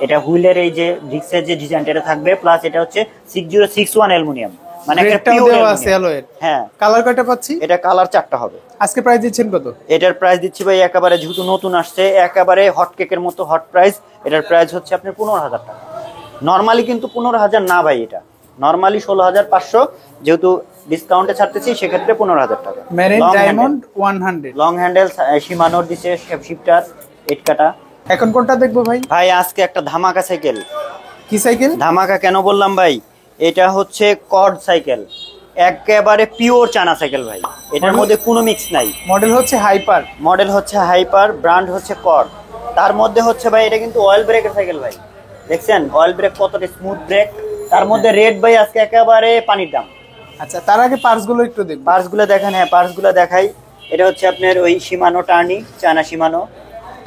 এটা হুইলের এই যে ডিস্কের যে ডিজাইনটা এটা থাকবে, প্লাস এটা হচ্ছে 6061 অ্যালুমিনিয়াম, মানে একটা পিওর অ্যালুমিনিয়াম। হ্যাঁ, কালার কয়টা পাচ্ছি? এটা কালার 4টা হবে। আজকে প্রাইস দিচ্ছেন কত? এটার প্রাইস দিচ্ছি ভাই একেবারে, যেহেতু নতুন আসছে, একেবারে হট কেকের মতো হট প্রাইস। এটার প্রাইস হচ্ছে আপনার 15,000 টাকা। নরমালি কিন্তু 15,000 না ভাই, এটা নরমালি 16,500, যেহেতু ডিসকাউন্টে ছাড়তেছি, সেক্ষেত্রে 15,000 টাকা। মেরিন ডায়মন্ড 100 লং হ্যান্ডেল শিমানোর দিছে শিফটার 8 কাটা। এখন কোনটা দেখবো ভাই? ভাই আজকে একটা ধামাকা সাইকেল। কি সাইকেল? ধামাকা কেন বললাম ভাই, এটা হচ্ছে কর্ড সাইকেল, একেবারে পিওর চায়না সাইকেল ভাই, এটার মধ্যে কোনো মিক্স নাই। মডেল হচ্ছে হাইপার, ব্র্যান্ড হচ্ছে কর্ড। তার মধ্যে হচ্ছে ভাই এটা কিন্তু অয়েল ব্রেকের সাইকেল ভাই, দেখছেন অয়েল ব্রেক কতটা স্মুথ ব্রেক, তার মধ্যে রেড ভাই আজকে একেবারে পানির দাম। আচ্ছা, তার আগে পার্টস গুলো একটু দেখব। পার্টস গুলো দেখেন, হ্যাঁ পার্টস গুলো দেখাই। এটা হচ্ছে আপনার ওই শিমানো টার্নি, চায়না শিমানো।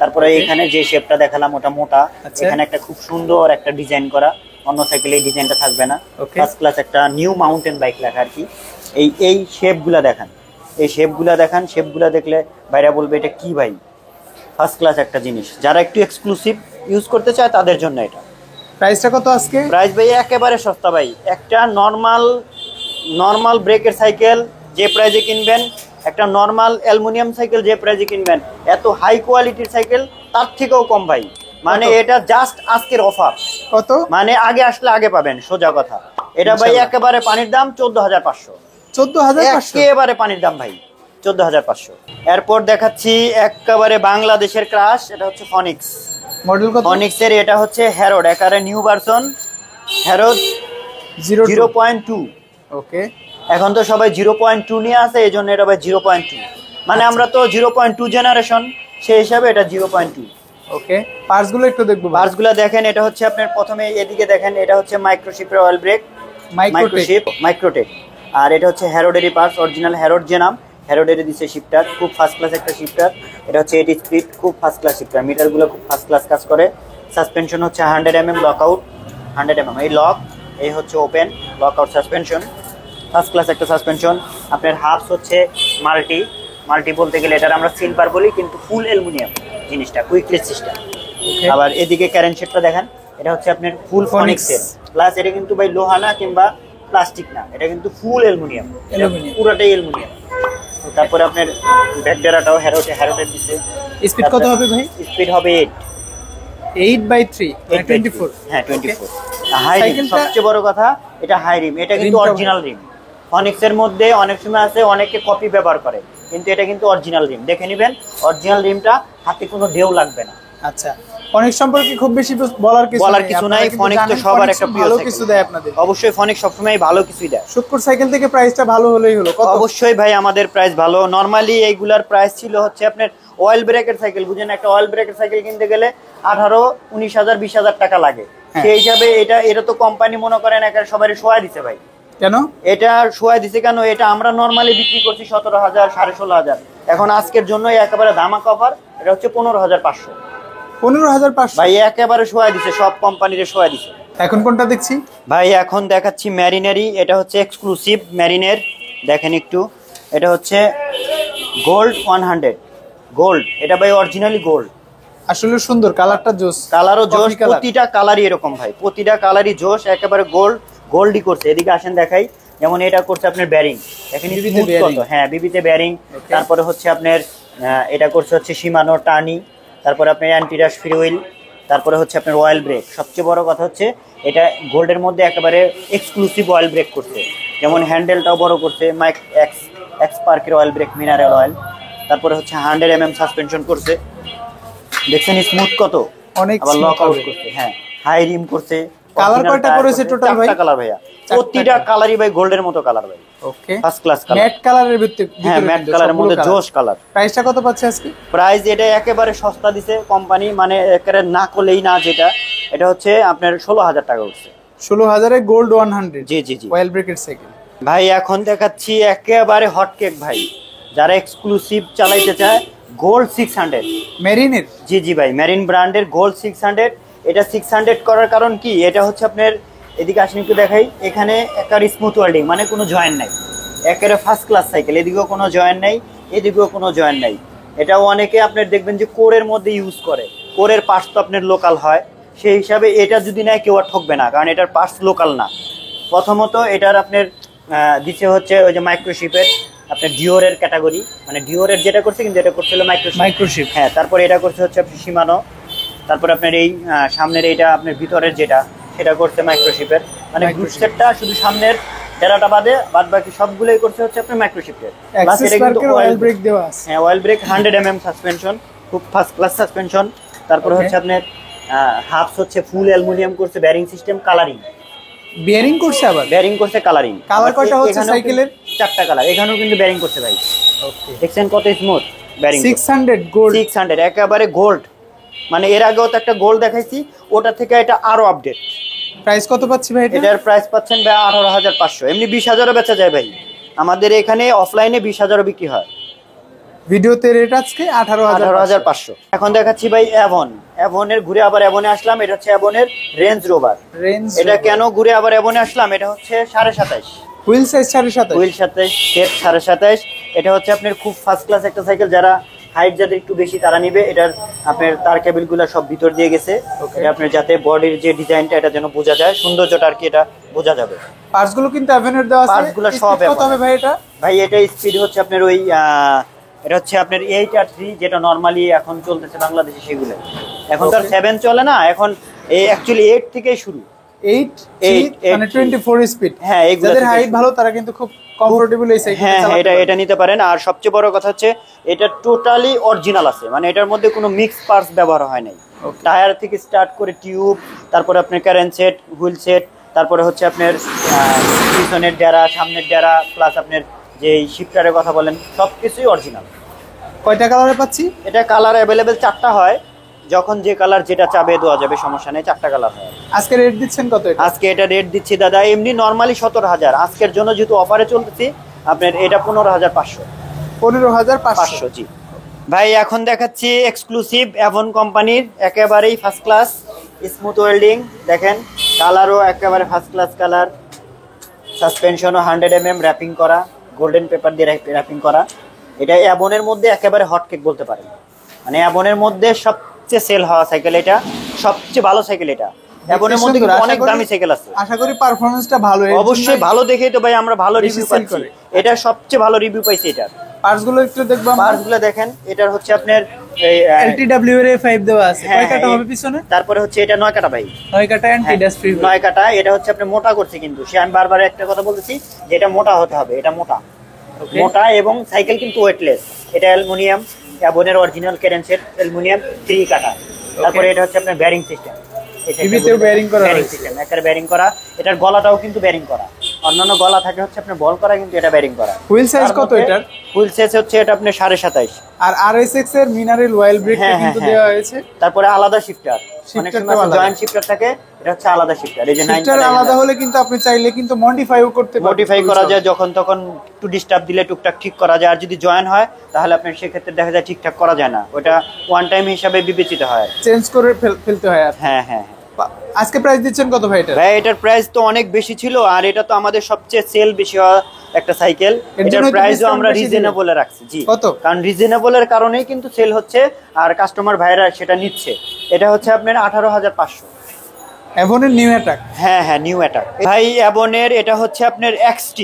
তারপরে এখানে যে শেপটা দেখালাম ওটা মোটা, এখানে একটা খুব সুন্দর একটা ডিজাইন করা, অন্য সাইকেলে এই ডিজাইনটা থাকবে না। ফার্স্ট ক্লাস একটা নিউ মাউন্টেন বাইক লেখা আর কি। এই শেপগুলা দেখান, শেপগুলা দেখলে ভাইরা বলবে এটা কি ভাই, ফার্স্ট ক্লাস একটা জিনিস। যারা একটু এক্সক্লুসিভ ইউজ করতে চায় তাদের জন্য এটা। প্রাইসটা কত আজকে? প্রাইস ভাই একেবারে সস্তা ভাই। একটা নর্মাল ব্রেকের সাইকেল যে প্রাইজে কিনবেন, একটা নর্মাল অ্যালুমিনিয়াম সাইকেল যে প্রাইজে কিনবেন, এত হাই কোয়ালিটির সাইকেল তার থেকেও কম ভাই। মানে এটা জাস্ট আজকের অফার। কত? মানে আগে আসলে আগে পাবেন, সোজা কথা। এটা ভাই একেবারে পানির দাম 14,500। 14,500 একেবারে পানির দাম ভাই, 14,500। এরপর দেখাচ্ছি একেবারে বাংলাদেশের ক্রাশ, এটা হচ্ছে ফনিক্স। মডেল কত? ফনিক্সের এটা হচ্ছে হ্যারোড, একেবারে নিউ ভার্সন হ্যারোড 0.2। ওকে, এখন তো সবাই 0.2 নিয়ে আসে, এই জন্য এটা ভাই 0.2। মানে আমরা তো 0.2 জেনারেশন, সেই হিসাবে এটা 0.2। ওকে, পার্টস গুলো একটু দেখবো। পার্টস গুলো দেখেন, এটা হচ্ছে আপনার প্রথমে এদিকে দেখেন, এটা হচ্ছে মাইক্রোশিপের অয়েল ব্রেক, মাইক্রোটেক। আর এটা হচ্ছে হ্যারোডেরই পার্টস, অরিজিনাল হ্যারোড যে নাম, হ্যারোডেরই দিচ্ছে শিফটার, খুব ফার্স্ট ক্লাস একটা শিফটার। এটা হচ্ছে 8 স্পিড, খুব ফার্স্ট ক্লাস শিফটার, মিটারগুলো খুব ফার্স্ট ক্লাস কাজ করে। সাসপেনশন হচ্ছে 100 mm লক আউট, 100 mm এই লক, এই হচ্ছে open lock out suspension, first class একটা সাসপেনশন। আপনার হাফস হচ্ছে মাল্টি বলতে গেলে এটার আমরা সিলভার বলি, কিন্তু ফুল অ্যালুমিনিয়াম জিনিসটা, কুইকলি সিস্টেম। আবার এদিকে ক্যারেন শেপটা দেখেন, এটা হচ্ছে আপনার ফুল ফনিক্সের, প্লাস এটা কিন্তু ভাই লোহা না কিংবা প্লাস্টিক না, এটা কিন্তু ফুল অ্যালুমিনিয়াম, পুরোটাই অ্যালুমিনিয়াম। তারপরে আপনার ব্যাকডেরাটাও হ্যারোটের দিচ্ছে। স্পিড কত হবে ভাই? স্পিড হবে 8/3 24। হ্যাঁ 24। হাই রিম, সবচেয়ে বড় কথা এটা হাই রিম, এটা কিন্তু অরিজিনাল রিম। ফনিক্সের মধ্যে অনেক সময় আছে অনেকে কপি ব্যবহার করে, কিন্তু এটা কিন্তু অরিজিনাল রিম, দেখে নেবেন অরিজিনাল রিমটা, হাতে কোনো ঢেউ লাগবে না। আচ্ছা, ফনিক্স সম্পর্কে খুব বেশি বলার কিছু নাই। ফনিক্স তো সবার একটা প্রিয় ভালো কিছু দেয় আপনাদের। অবশ্যই ফনিক্স সবসময় ভালো কিছুই দেয়। শুক্কুর সাইকেল থেকে প্রাইসটা ভালো হলেই হলো। কত? অবশ্যই ভাই আমাদের প্রাইস ভালো। নরমালি এইগুলার প্রাইস ছিল হচ্ছে আপনার অয়েল ব্রেকের সাইকেল, বুঝেন একটা অয়েল ব্রেকের সাইকেল কিনতে গেলে 18-19,000 20,000 টাকা লাগে। সেই হিসাবে এটা তো কোম্পানি মনে করেন একেবারে সবারই শোয়া দিছে ভাই। কেন এটা শোয়া দিছে কেন? এটা আমরা নরমালি বিক্রি করছি 17,000 16,000। এখন আজকের জন্য একেবারে ধামাকা অফার, এটা হচ্ছে 15,500। 15,500 ভাই একেবারে শোয়া দিছে, সব কোম্পানিরে শোয়া দিছে। এখন কোনটা দেখছি ভাই? এখন দেখাচ্ছি ম্যারিনেরি, এটা হচ্ছে এক্সক্লুসিভ ম্যারিনের, দেখেন একটু। এটা হচ্ছে গোল্ড 100 গোল্ড, এটা ভাই অরিজিনালি গোল্ড। আসলে সুন্দর, কালারটা জোস, কালারও জোস, প্রতিটা কালারই এরকম ভাই, প্রতিটা কালারই জোস, একেবারে গোল্ডই করছে। এদিকে আসেন দেখাই, যেমন এটা করছে আপনার ব্যারিং, দেখেন কত, হ্যাঁ বিবিতে ব্যারিং। তারপরে হচ্ছে আপনার এটা করছে হচ্ছে শিমানো টার্নি, তারপরে আপনার অ্যান্টিরাশ ফ্রি হুইল, তারপরে হচ্ছে আপনার অয়েল ব্রেক। সবচেয়ে বড় কথা হচ্ছে এটা গোল্ডের মধ্যে একেবারে এক্সক্লুসিভ অয়েল ব্রেক করছে, যেমন হ্যান্ডেলটাও বড় করছে, মাইক এক্স পার্কের অয়েল ব্রেক, মিনারেল অয়েল। তারপরে হচ্ছে 100 mm সাসপেনশন করছে, দেখছেন স্মুথ কত, অনেক আবার লক আউট করছে, হ্যাঁ হাই রিম করছে। কালার কয়টা করেছে টোটাল ভাই? 4টা কালার ভাইয়া, প্রতিটা কালারই ভাই গোল্ডের মতো কালার ভাই। ওকে, ফার্স্ট ক্লাস কালার, ম্যাট কালারের ভিতরে, হ্যাঁ ম্যাট কালারের মধ্যে জোশ কালার। প্রাইসটা কত পাচ্ছে আজকে? প্রাইস এটা একেবারে সস্তা দিছে কোম্পানি, মানে একেবারে না করলেই না, যেটা এটা হচ্ছে আপনার 16,000 টাকা উঠছে। 16,000 এ গোল্ড 100। জি অয়েল ব্রেকের সাইকেল ভাই। এখন দেখাচ্ছি একেবারে হট কেক ভাই, যারা এক্সক্লুসিভ চালাইতে চায়, গোল্ড 600 মেরিনের। জি ভাই, মেরিন ব্র্যান্ডের গোল্ড 600। এটা 600 করার কারণ কি? এটা হচ্ছে আপনার এদিকে আসেন একটু দেখাই, এখানে একেবারে স্মুথ ওয়েল্ডিং, মানে কোনো জয়েন্ট নাই, একেবারে ফার্স্ট ক্লাস সাইকেল। এদিকেও কোনো জয়েন্ট নাই, এদিকেও কোনো জয়েন্ট নাই। এটাও অনেকে আপনার দেখবেন যে কোরের মধ্যে ইউজ করে, কোরের পার্টস তো আপনার লোকাল হয়, সেই হিসাবে এটা যদি নেয় কেউ আর ঠকবে না, কারণ এটার পার্টস লোকাল না। প্রথমত এটার আপনার দিচ্ছে হচ্ছে ওই যে মাইক্রোশিপের, আপনার ডিওরের ক্যাটাগরি, মানে ডিওরের যেটা করছে, কিন্তু এটা করছিল মাইক্রোশিপ। হ্যাঁ, তারপরে এটা করছে হচ্ছে শিমানো। তারপরে আপনার এই সামনের এইটা আপনার ভিতরের যেটা, সেটা করছে মাইক্রোশিপের, মানে গ্রুপ সেটটা শুধু সামনের টেরাটা বাদ বাকি সবগুলোই করছে হচ্ছে আপনার মাইক্রো শিফটের। প্লাস এটা কিন্তু অয়েল ব্রেক দেওয়া আছে। হ্যাঁ, অয়েল ব্রেক 100 mm সাসপেনশন, খুব ফার্স্ট ক্লাস সাসপেনশন। তারপরে হচ্ছে আপনার হাফস হচ্ছে ফুল অ্যালুমিনিয়াম করছে, বেয়ারিং সিস্টেম, কালারিং বেয়ারিং করছে, আবার বেয়ারিং করছে, কালারিং। কালার কয়টা হচ্ছে সাইকেলের? 4টা কালার। এখানেও কিন্তু বেয়ারিং করছে ভাই। ওকে, দেখছেন কত স্মুথ বেয়ারিং। 600 গোল্ড, 600 একেবারে গোল্ড। মানে এর আগেও তো একটা গোল্ড দেখাইছি, ওটা থেকে এটা আরো আপডেট। প্রাইস কত পাচ্ছি ভাই এটা? এটার প্রাইস পাচ্ছেন ভাই 18,500। এমনি 20,000 বেচা যায় ভাই, আমাদের এখানে অফলাইনে 20,000 বিক্রি হয়। ভিডিওতে রেট আজকে 18,500। এখন দেখাচ্ছি ভাই অ্যাভনের ঘুরে আবার অ্যাভনে আসলাম। এটা হচ্ছে অ্যাভনের রেঞ্জ রোভার। এটা কেন ঘুরে আবার অ্যাভনে আসলাম, এটা হচ্ছে 27.5 হুইল সাইজ, 27.5 হুইল 27, সেট 27.5। এটা হচ্ছে আপনার খুব ফার্স্ট ক্লাস একটা সাইকেল। যারা হাইট যাদের একটু বেশি তারা নিবে। এটার আপনার তার কেবল গুলা সব ভিতর দিয়ে গেছে। এটা আপনার যাতে বডির যে ডিজাইনটা এটা যেন বোঝা যায়, সৌন্দর্যটা আর কি এটা বোঝা যাবে। পার্টস গুলো কিন্তু অ্যাভেনের দেওয়া আছে। পার্টস গুলো সব কত হবে ভাই এটা? ভাই এটা স্পিড হচ্ছে আপনার ওই এটা হচ্ছে আপনার 8 আর 3 যেটা নরমালি এখন চলতেছে বাংলাদেশে, সেগুলো এখন তো আর 7 চলে না, এখন এই অ্যাকচুয়ালি 8 থেকেই শুরু। 8 মানে 24 স্পিড। হ্যাঁ, এগুলো যাদের হাইট ভালো তারা কিন্তু খুব কমফোর্টেবল এই সাইকেল চালাতে পারে। এটা নিতে পারেন। আর সবচেয়ে বড় কথা হচ্ছে এটা টোটালি অরিজিনাল আছে, মানে এটার মধ্যে কোনো মিক্স পার্টস ব্যবহার হয় নাই। টায়ার থেকে স্টার্ট করে টিউব, তারপরে আপনার ক্যারেন সেট, হুইল সেট, তারপরে হচ্ছে আপনার পিছনের ডেরা, সামনের ডেরা, প্লাস আপনার যে শিফটারের কথা বলেন, সবকিছুই অরিজিনাল। কয়টা কালারে পাচ্ছি? এটা কালার অ্যাভেলেবেল 4টা হয়, যখন যে কালার যেটা চাবে দেওয়া যাবে, সমস্যা নেই। 4টা কালার হয়। আজকে রেট দিচ্ছেন কত এটা? আজকে এটা রেট দিচ্ছি দাদা এমনি নরমালি 17,000। আজকের জন্য যেহেতু অফারে চলতেছি আপনার এটা 15,500। 15,500 জি ভাই। এখন দেখাচ্ছি এক্সক্লুসিভ অ্যাভন কোম্পানির একেবারেই ফার্স্ট ক্লাস স্মুথ ওয়েল্ডিং। দেখেন কালারও একেবারে ফার্স্ট ক্লাস কালার, সাসপেনশনও 100 mm র্যাপিং করা, গোল্ডেন পেপার দিয়ে র্যাপিং করা। এটা অ্যাভনের মধ্যে একেবারে হটকেক বলতে পারেন। মানে অ্যাভনের মধ্যে সবচেয়ে সেল হওয়া সাইকেল এটা, সবচেয়ে ভালো সাইকেল এটা। অ্যাভনের মধ্যে অনেক দামি সাইকেল আছে, আশা করি পারফরম্যান্সটা ভালো। অবশ্যই ভালো দেখেই তো ভাই আমরা ভালো রিভিউ পাচ্ছি। এটা সবচেয়ে ভালো রিভিউ পাইছি। এটা পার্টস গুলো একটু দেখব। পার্টস গুলো দেখেন। এটার হচ্ছে আপনার LTW এর 5 দেওয়া আছে। কয় কাটা হবে পিছনে? তারপরে হচ্ছে এটা 9 কাটা ভাই, 9 কাটা অ্যান্টি ডাস্ট ফ্রি। 9 কাটা। এটা হচ্ছে আপনি মোটা করছে, কিন্তু সে আমি বারবার একটা কথা বলতেছি যে এটা মোটা হতে হবে। এটা মোটা, মোটা এবং সাইকেল কিন্তু ওয়েটলেস। এটা অ্যালুমিনিয়াম, অ্যাভনের অরিজিনাল ক্যারেন্সেট অ্যালুমিনিয়াম 3 কাটা। তারপরে এটা হচ্ছে আপনার বেয়ারিং সিস্টেম, টিভিতেও বেয়ারিং করা আছে। সিস্টেম একেবারে বেয়ারিং করা। এটার গলাটাও কিন্তু বেয়ারিং করা। অন্যান্য গলা থাকে হচ্ছে আপনার বল করা, কিন্তু এটা বেয়ারিং করা। হুইল সাইজ কত এটার? হুইল সাইজ হচ্ছে এটা আপনার 27.5। আর RSX এর মিনারেল অয়েল ব্রেক কিন্তু দেওয়া হয়েছে। তারপরে আলাদা শিফটার, অনেক সময় জয়েন্ট শিফটার থাকে, এটা হচ্ছে আলাদা শিফটার। এই যে 9 শিফটার আলাদা হলে কিন্তু আপনি চাইলে কিন্তু মডিফাইও করতে পারেন। মডিফাই করা যায়, যখন তখন একটু ডিস্টার্ব দিলে টুকটাক ঠিক করা যায়। আর যদি জয়েন হয় তাহলে আপনার সেক্ষেত্রে দেখা যায় ঠিকঠাক করা যায় না, ওটা ওয়ান টাইম হিসাবে বিবেচিত হয়, চেঞ্জ করে ফেলতে হয়। আর হ্যাঁ হ্যাঁ। আজকে প্রাইস দিচ্ছেন কত ভাই এটা? ভাই এটার প্রাইস তো অনেক বেশি ছিল, আর এটা তো আমাদের সবচেয়ে সেল বেশি হওয়া একটা সাইকেল। এটার প্রাইসও আমরা রিজনেবল রাখছি। জি, কত? কারণ রিজনেবলের কারণেই কিন্তু সেল হচ্ছে, আর কাস্টমার ভাইরা সেটা নিচ্ছে। এটা হচ্ছে আপনার 18,500। অ্যাভনের নিউ অ্যাটাক। হ্যাঁ হ্যাঁ, নিউ অ্যাটাক ভাই। অ্যাভনের এটা হচ্ছে আপনার XT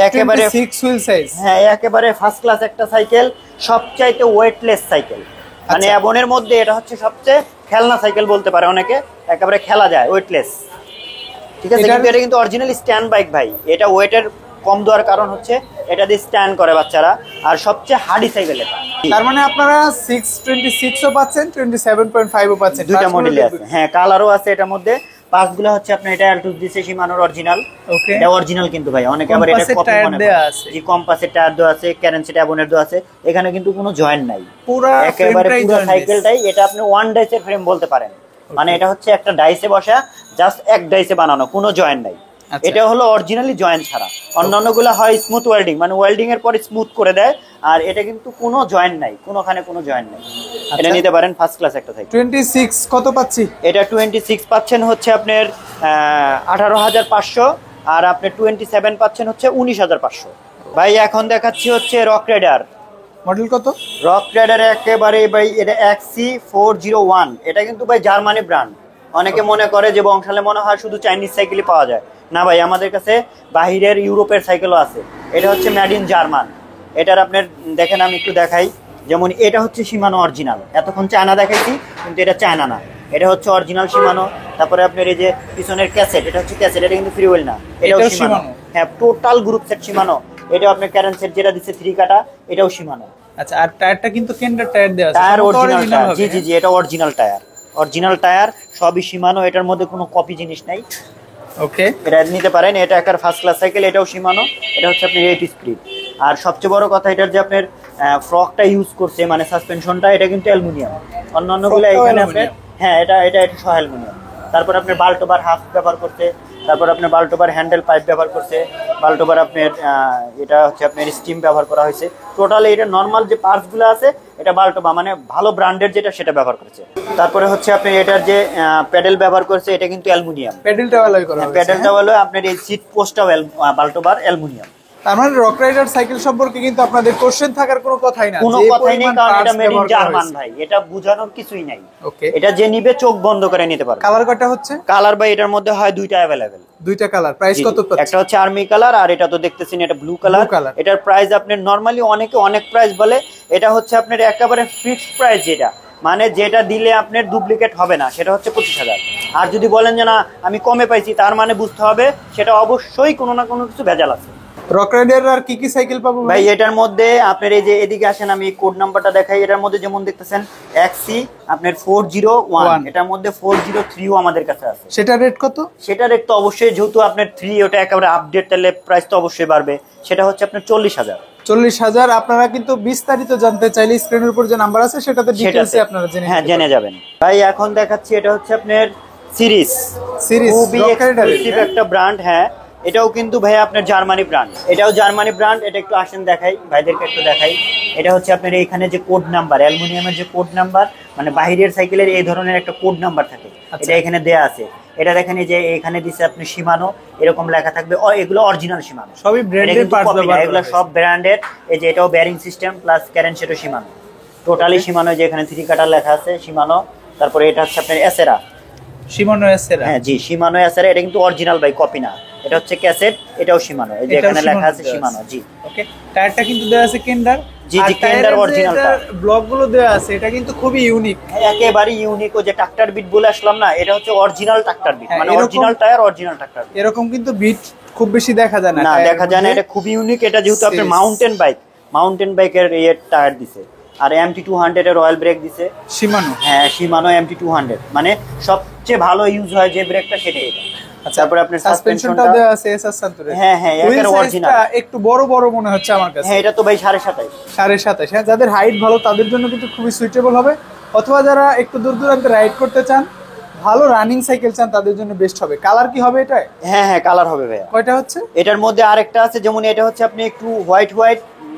একেবারে 6 হুইল সাইজ। হ্যাঁ, একেবারে ফার্স্ট ক্লাস একটা সাইকেল, সবচাইতে ওয়েটলেস সাইকেল। মানে অ্যাভনের মধ্যে এটা হচ্ছে সবচেয়ে খেলনা সাইকেল বলতে পারে অনেকে, একেবারে খেলা যায়, ওয়েটলেস। ঠিক আছে, কিন্তু এটা কিন্তু অরিজিনাল স্ট্যান্ড বাইক ভাই। এটা ওয়েটের কম দেওয়ার কারণ হচ্ছে এটা দিয়ে স্ট্যান্ড করে বাচ্চারা, আর সবচেয়ে হার্ডি সাইকেল এটা। তার মানে আপনারা 626 ও পাচ্ছেন, 27.5 ও পাচ্ছেন। দুইটা মডেলই আছে। হ্যাঁ, কালারও আছে এটার মধ্যে। পার্টসগুলো হচ্ছে আপনার এটা অ্যালটুস দিছে শিমানোর অরিজিনাল। ওকে, এটা অরিজিনাল কিন্তু ভাই, অনেকে আবার এটা কপি মনে করে। জি, কম্পাসের টায়ার দেওয়া আছে, ক্যারেন্সেট অ্যাভনের দেওয়া আছে। এখানে কিন্তু কোনো জয়েন্ট নাই, পুরো একেবারে পুরো সাইকেলটাই। এটা আপনি ওয়ান ডাইসের ফ্রেম বলতে পারেন। মানে এটা হচ্ছে একটা ডাইসে বসা, জাস্ট এক ডাইসে বানানো, কোনো জয়েন্ট নাই। এটা হলো অরিজিনালি জয়েন্ট ছাড়া। অন্যান্যগুলো হয় স্মুথ ওয়েল্ডিং, মানে ওয়েল্ডিং এর পরে স্মুথ করে দেয়, আর এটা কিন্তু কোনো জয়েন্ট নাই, কোনোখানে কোনো জয়েন্ট নাই। এটা নিতে পারেন, ফার্স্ট ক্লাস একটা সাইকেল। 26 কত পাচ্ছি? এটা 26 পাচ্ছেন হচ্ছে আপনার 18,500, আর আপনি 27 পাচ্ছেন হচ্ছে 19,500। ভাই এখন দেখাচ্ছি হচ্ছে রক রাইডার। মডেল কত? রক রাইডার একেবারে ভাই এটা XC401। এটা কিন্তু ভাই জার্মানি ব্র্যান্ড। অনেকে মনে করে যে বংশালে মনে হয় শুধু চাইনিজ সাইকেলই পাওয়া যায়, না ভাই, আমাদের কাছে বাহিরের ইউরোপের সাইকেলও আছে। এটা হচ্ছে মেড ইন জার্মান। এটার আপনার দেখেন, আমি একটু দেখাই। যেমন এটা হচ্ছে শিমানো অরিজিনাল। এতক্ষণ চায়না দেখাইছি, কিন্তু এটা চায়না না, এটা হচ্ছে অরিজিনাল শিমানো। তারপরে আপনার এই যে পিছনের ক্যাসেট, এটা হচ্ছে ক্যাসেট, এটা কিন্তু ফ্রি হুইল না, এটাও শিমানো। হ্যাঁ, টোটাল গ্রুপ সেট শিমানো। এটাও আপনার ক্যারেন সেট যেটা দিচ্ছে 3 কাটা, এটাও শিমানো। আচ্ছা, আর টায়ারটা কিন্তু কেন্ডার টায়ার দেওয়া আছে, টায়ার অরিজিনাল টায়ার। জি জি জি, এটা অরিজিনাল টায়ার, অরিজিনাল টায়ার, সবই শিমানো। এটার মধ্যে কোনো কপি জিনিস নাই। ওকে, এটা নিতে পারেন, এটা একটা ফার্স্ট ক্লাস সাইকেল, এটাও শিমানো। এটা হচ্ছে আপনার 8 স্পিড। আর সবচেয়ে বড় কথা, এটার যে আপনার ফ্রকটা ইউজ করছে, মানে সাসপেনশনটা, এটা কিন্তু অ্যালুমিনিয়াম। অন্যান্যগুলো এখানে আপনার, হ্যাঁ, এটা এটা এটা সহ অ্যালুমিনিয়াম। তারপর আপনার বাল্টোবার হাফ ব্যবহার করছে, তারপর আপনার বাল্টোবার হ্যান্ডেল পাইপ ব্যবহার করছে, বাল্টোবার আপনার এটা হচ্ছে আপনার স্টিম ব্যবহার করা হয়েছে। টোটালি এটা নর্মাল যে পার্টসগুলো আছে, এটা বাল্টোবা মানে ভালো ব্র্যান্ডের যেটা, সেটা ব্যবহার করেছে। তারপরে হচ্ছে আপনি এটার যে প্যাডেল ব্যবহার করছে, এটা কিন্তু অ্যালুমিনিয়াম। প্যাডেলটা অ্যালয় করা হয়েছে। প্যাডেলটা হলো আপনার এই সিট পোস্টটাও বাল্টোবার অ্যালুমিনিয়াম। তার মানে রক রাইডার সাইকেল সম্পর্কে কিন্তু আপনাদের কোশ্চেন থাকার কোনো কথাই না, কোনো কথাই নেই, কারণ এটা মেড ইন জার্মান ভাই, এটা বোঝানোর কিছুই নাই। ওকে, এটা যে নিবে চোখ বন্ধ করে নিতে পারবে। কালার কয়টা হচ্ছে? কালার ভাই এটার মধ্যে হয় দুইটা अवेलेबल, দুইটা কালার। প্রাইস কত পাচ্ছেন? একটা হচ্ছে আর্মি কালার, আর এটা তো দেখতেছেন এটা ব্লু কালার। এটার প্রাইস আপনার নরমালি অনেকে অনেক প্রাইস বলে, এটা হচ্ছে আপনার একেবারে ফিক্সড প্রাইস, যেটা মানে যেটা দিলে আপনার ডুপ্লিকেট হবে না, সেটা হচ্ছে 25,000। আর যদি বলেন যে না আমি কমে পাইছি, তার মানে বুঝতে হবে সেটা অবশ্যই কোনো না কোনো কিছু ভেজাল আছে। রক রাইডার আর কি কি সাইকেল পাবো ভাই? এটার মধ্যে আপনার এই যে এদিকে আসেন, আমি কোড নাম্বারটা দেখাই। এটার মধ্যে যেমন দেখতেছেন XC আপনার 401, এটার মধ্যে 403 ও আমাদের কাছে আছে। সেটা রেট কত? সেটা রেট তো অবশ্যই, যেহেতু আপনার 3 ওটা একেবারে আপডেট, তাহলে প্রাইস তো অবশ্যই বাড়বে। সেটা হচ্ছে আপনার 40,000। 40,000। আপনারা কিন্তু বিস্তারিত জানতে চাইলে স্ক্রিনের উপর যে নাম্বার আছে সেটাতে ডিটেইলসে আপনারা জেনে যাবেন। ভাই এখন দেখাচ্ছি, এটা হচ্ছে আপনার সিরিজ খুবই এক্সক্লুসিভ একটা ব্র্যান্ড। হ্যাঁ, এটাও কিন্তু ভাই আপনার জার্মানি ব্র্যান্ড, এটাও জার্মানি ব্র্যান্ড। এটা একটু আসেন দেখাই, ভাইদেরকে একটু দেখাই। এটা হচ্ছে আপনার এখানে যে কোড নাম্বার, অ্যালুমিনিয়ামের যে কোড নাম্বার, মানে বাইরের সাইকেলের এই ধরনের একটা কোড নাম্বার থাকে, এটা এখানে দেয়া আছে। এটা দেখেন এই যে এখানে দিছে আপনি শিমানো, এরকম লেখা থাকবে। এগুলো অরিজিনাল শিমানো, সবই ব্র্যান্ডের পার্টস ব্যবহার, এগুলো সব ব্র্যান্ডের। এই যে এটাও বেয়ারিং সিস্টেম প্লাস ক্যারেন সেটও শিমানো, টোটালি শিমানো। যে এখানে 3 কাটার লেখা আছে শিমানো। তারপরে এটা হচ্ছে আপনার এসেরা, শিমানো এসেরা। হ্যাঁ জি, শিমানো এসেরা। এটা কিন্তু অরিজিনাল ভাই, কপি না। এটা হচ্ছে ক্যাসেট, এটাও শিমানো। এই যে এখানে লেখা আছে শিমানো। জি, ওকে। টায়ারটা কিন্তু দেয়া আছে কেন্ডার। জি জি, কেন্ডার অরিজিনাল টায়ার। ব্লকগুলো দেয়া আছে, এটা কিন্তু খুবই ইউনিক, একেবারে ইউনিক। ও যে ট্রাক্টর বিট বলে আসলাম না, এটা হচ্ছে অরিজিনাল ট্রাক্টর বিট, মানে অরিজিনাল টায়ার, অরিজিনাল ট্রাক্টর। এরকম কিন্তু বিট খুব বেশি দেখা যায় না, দেখা যায় না। এটা খুবই ইউনিক। এটা যেহেতু আপনার মাউন্টেন বাইকের টায়ার দিছে, আর MT200 এর অয়েল ব্রেক দিছে শিমানো। হ্যাঁ, শিমানো MT200, মানে সবচেয়ে ভালো ইউজ হয় যে ব্রেকটা, সেটাই এটা। তারপরে আপনার সাসপেনশনটা দেয়া আছে এসএস সান্তরে। হ্যাঁ হ্যাঁ, একেবারে অরিজিনাল। একটু বড় বড় মনে হচ্ছে আমার কাছে। হ্যাঁ, এটা তো ভাই 27.5। 27.5। হ্যাঁ, যাদের হাইট ভালো তাদের জন্য কিন্তু খুবই সুইটেবল হবে, অথবা যারা একটু দূর দূরান্তে রাইড করতে চান, ভালো রানিং সাইকেল চান, তাদের জন্য বেস্ট হবে। কালার কি হবে এটা? হ্যাঁ হ্যাঁ, কালার হবে ভাই। কয়টা হচ্ছে এটার মধ্যে? আরেকটা আছে, যেমন এটা হচ্ছে আপনি একটু হোয়াইট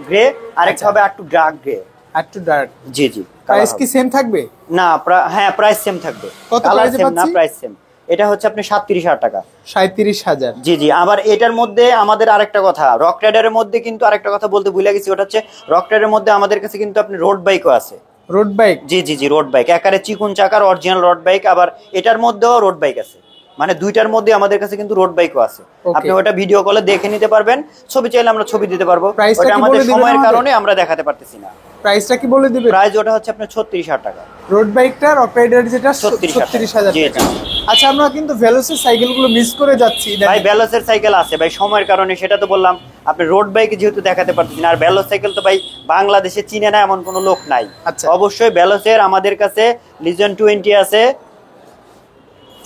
গ্রে, আরেকটা হবে একটু ডার্ক গ্রে, একটু ডার্ক। জি জি। প্রাইস কি সেম থাকবে? না, হ্যাঁ, প্রাইস সেম থাকবে। কত প্রাইসে পাচ্ছি? না, প্রাইস সেম। এটা হচ্ছে আপনি 37,000 টাকা। 37,000। জি জি। আবার এটার মধ্যে আমাদের আরেকটা কথা, রক রাইডারের মধ্যে কিন্তু আরেকটা কথা বলতে ভুলে গেছি। ওটা হচ্ছে রক রাইডারের মধ্যে আমাদের কাছে কিন্তু আপনি রোড বাইকও আছে। Road bike? জি জি জি, রোড বাইক, একারে চিকুন চাকার অরিজিনাল রোড বাইক। আবার এটার মধ্যেও রোড বাইক আছে, মানে দুইটার মধ্যে আমাদের কাছে কিন্তু রোড বাইকও আছে। আপনি ওটা ভিডিও কলে দেখে নিতে পারবেন, ছবি চাইলে আমরা ছবি দিতে পারবো। ওটা আমাদের সময়ের কারণে আমরা দেখাতে পারতেছি না। প্রাইসটা কি বলে দিবেন? প্রাইস ওটা হচ্ছে আপনার 36,000 টাকা। রোড বাইকটা, রক রাইডার যেটা 36,000 টাকা। আচ্ছা, আমরা কিন্তু ভেলোসের সাইকেলগুলো মিস করে যাচ্ছি ভাই। ভেলোসের সাইকেল আছে ভাই, সময়ের কারণে, সেটা তো বললাম। আপনি রোড বাইক যেহেতু দেখাতে পারতেছেন, আর ভেলোস সাইকেল তো ভাই বাংলাদেশে চিনে না এমন কোনো লোক নাই। আচ্ছা, অবশ্যই ভেলোসের আমাদের কাছে লিজেন্ড 20 আছে,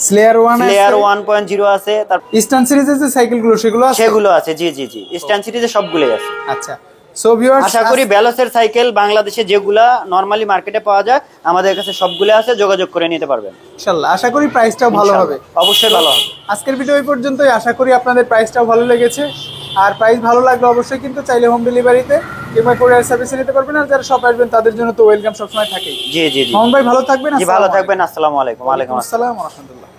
স্লেয়ার 1.0 আছে, তার ইস্টার্ন সিরিজের যে সাইকেলগুলো সেগুলো আছে। জি জি জি, ইস্টার্ন সিরিজে সবগুলোই আছে। আচ্ছা, সো ভিউয়ার্স, আশা করি ভেলোসের সাইকেল বাংলাদেশে যেগুলা নরমালি মার্কেটে পাওয়া যায়, আমাদের কাছে সবগুলো আছে, যোগাযোগ করে নিতে পারবেন ইনশাআল্লাহ। আশা করি প্রাইসটাও ভালো হবে। অবশ্যই ভালো হবে। আজকের ভিডিও এই পর্যন্তই। আশা করি আপনাদের প্রাইসটাও ভালো লেগেছে। আর প্রাইস ভালো লাগলে অবশ্যই কিন্তু চাইলে হোম ডেলিভারিতে কিংবা কুরিয়ার সার্ভিসে নিতে পারবেন। আর যারা শপ আসবেন তাদের জন্য তো ওয়েলকাম সবসময় থাকেই। জি জি জি। মোহন ভাই ভালো থাকবেন। ভালো থাকবেন। আসসালামু আলাইকুম। ওয়ালাইকুম আসসালাম ওয়া রাহমাতুল্লাহ।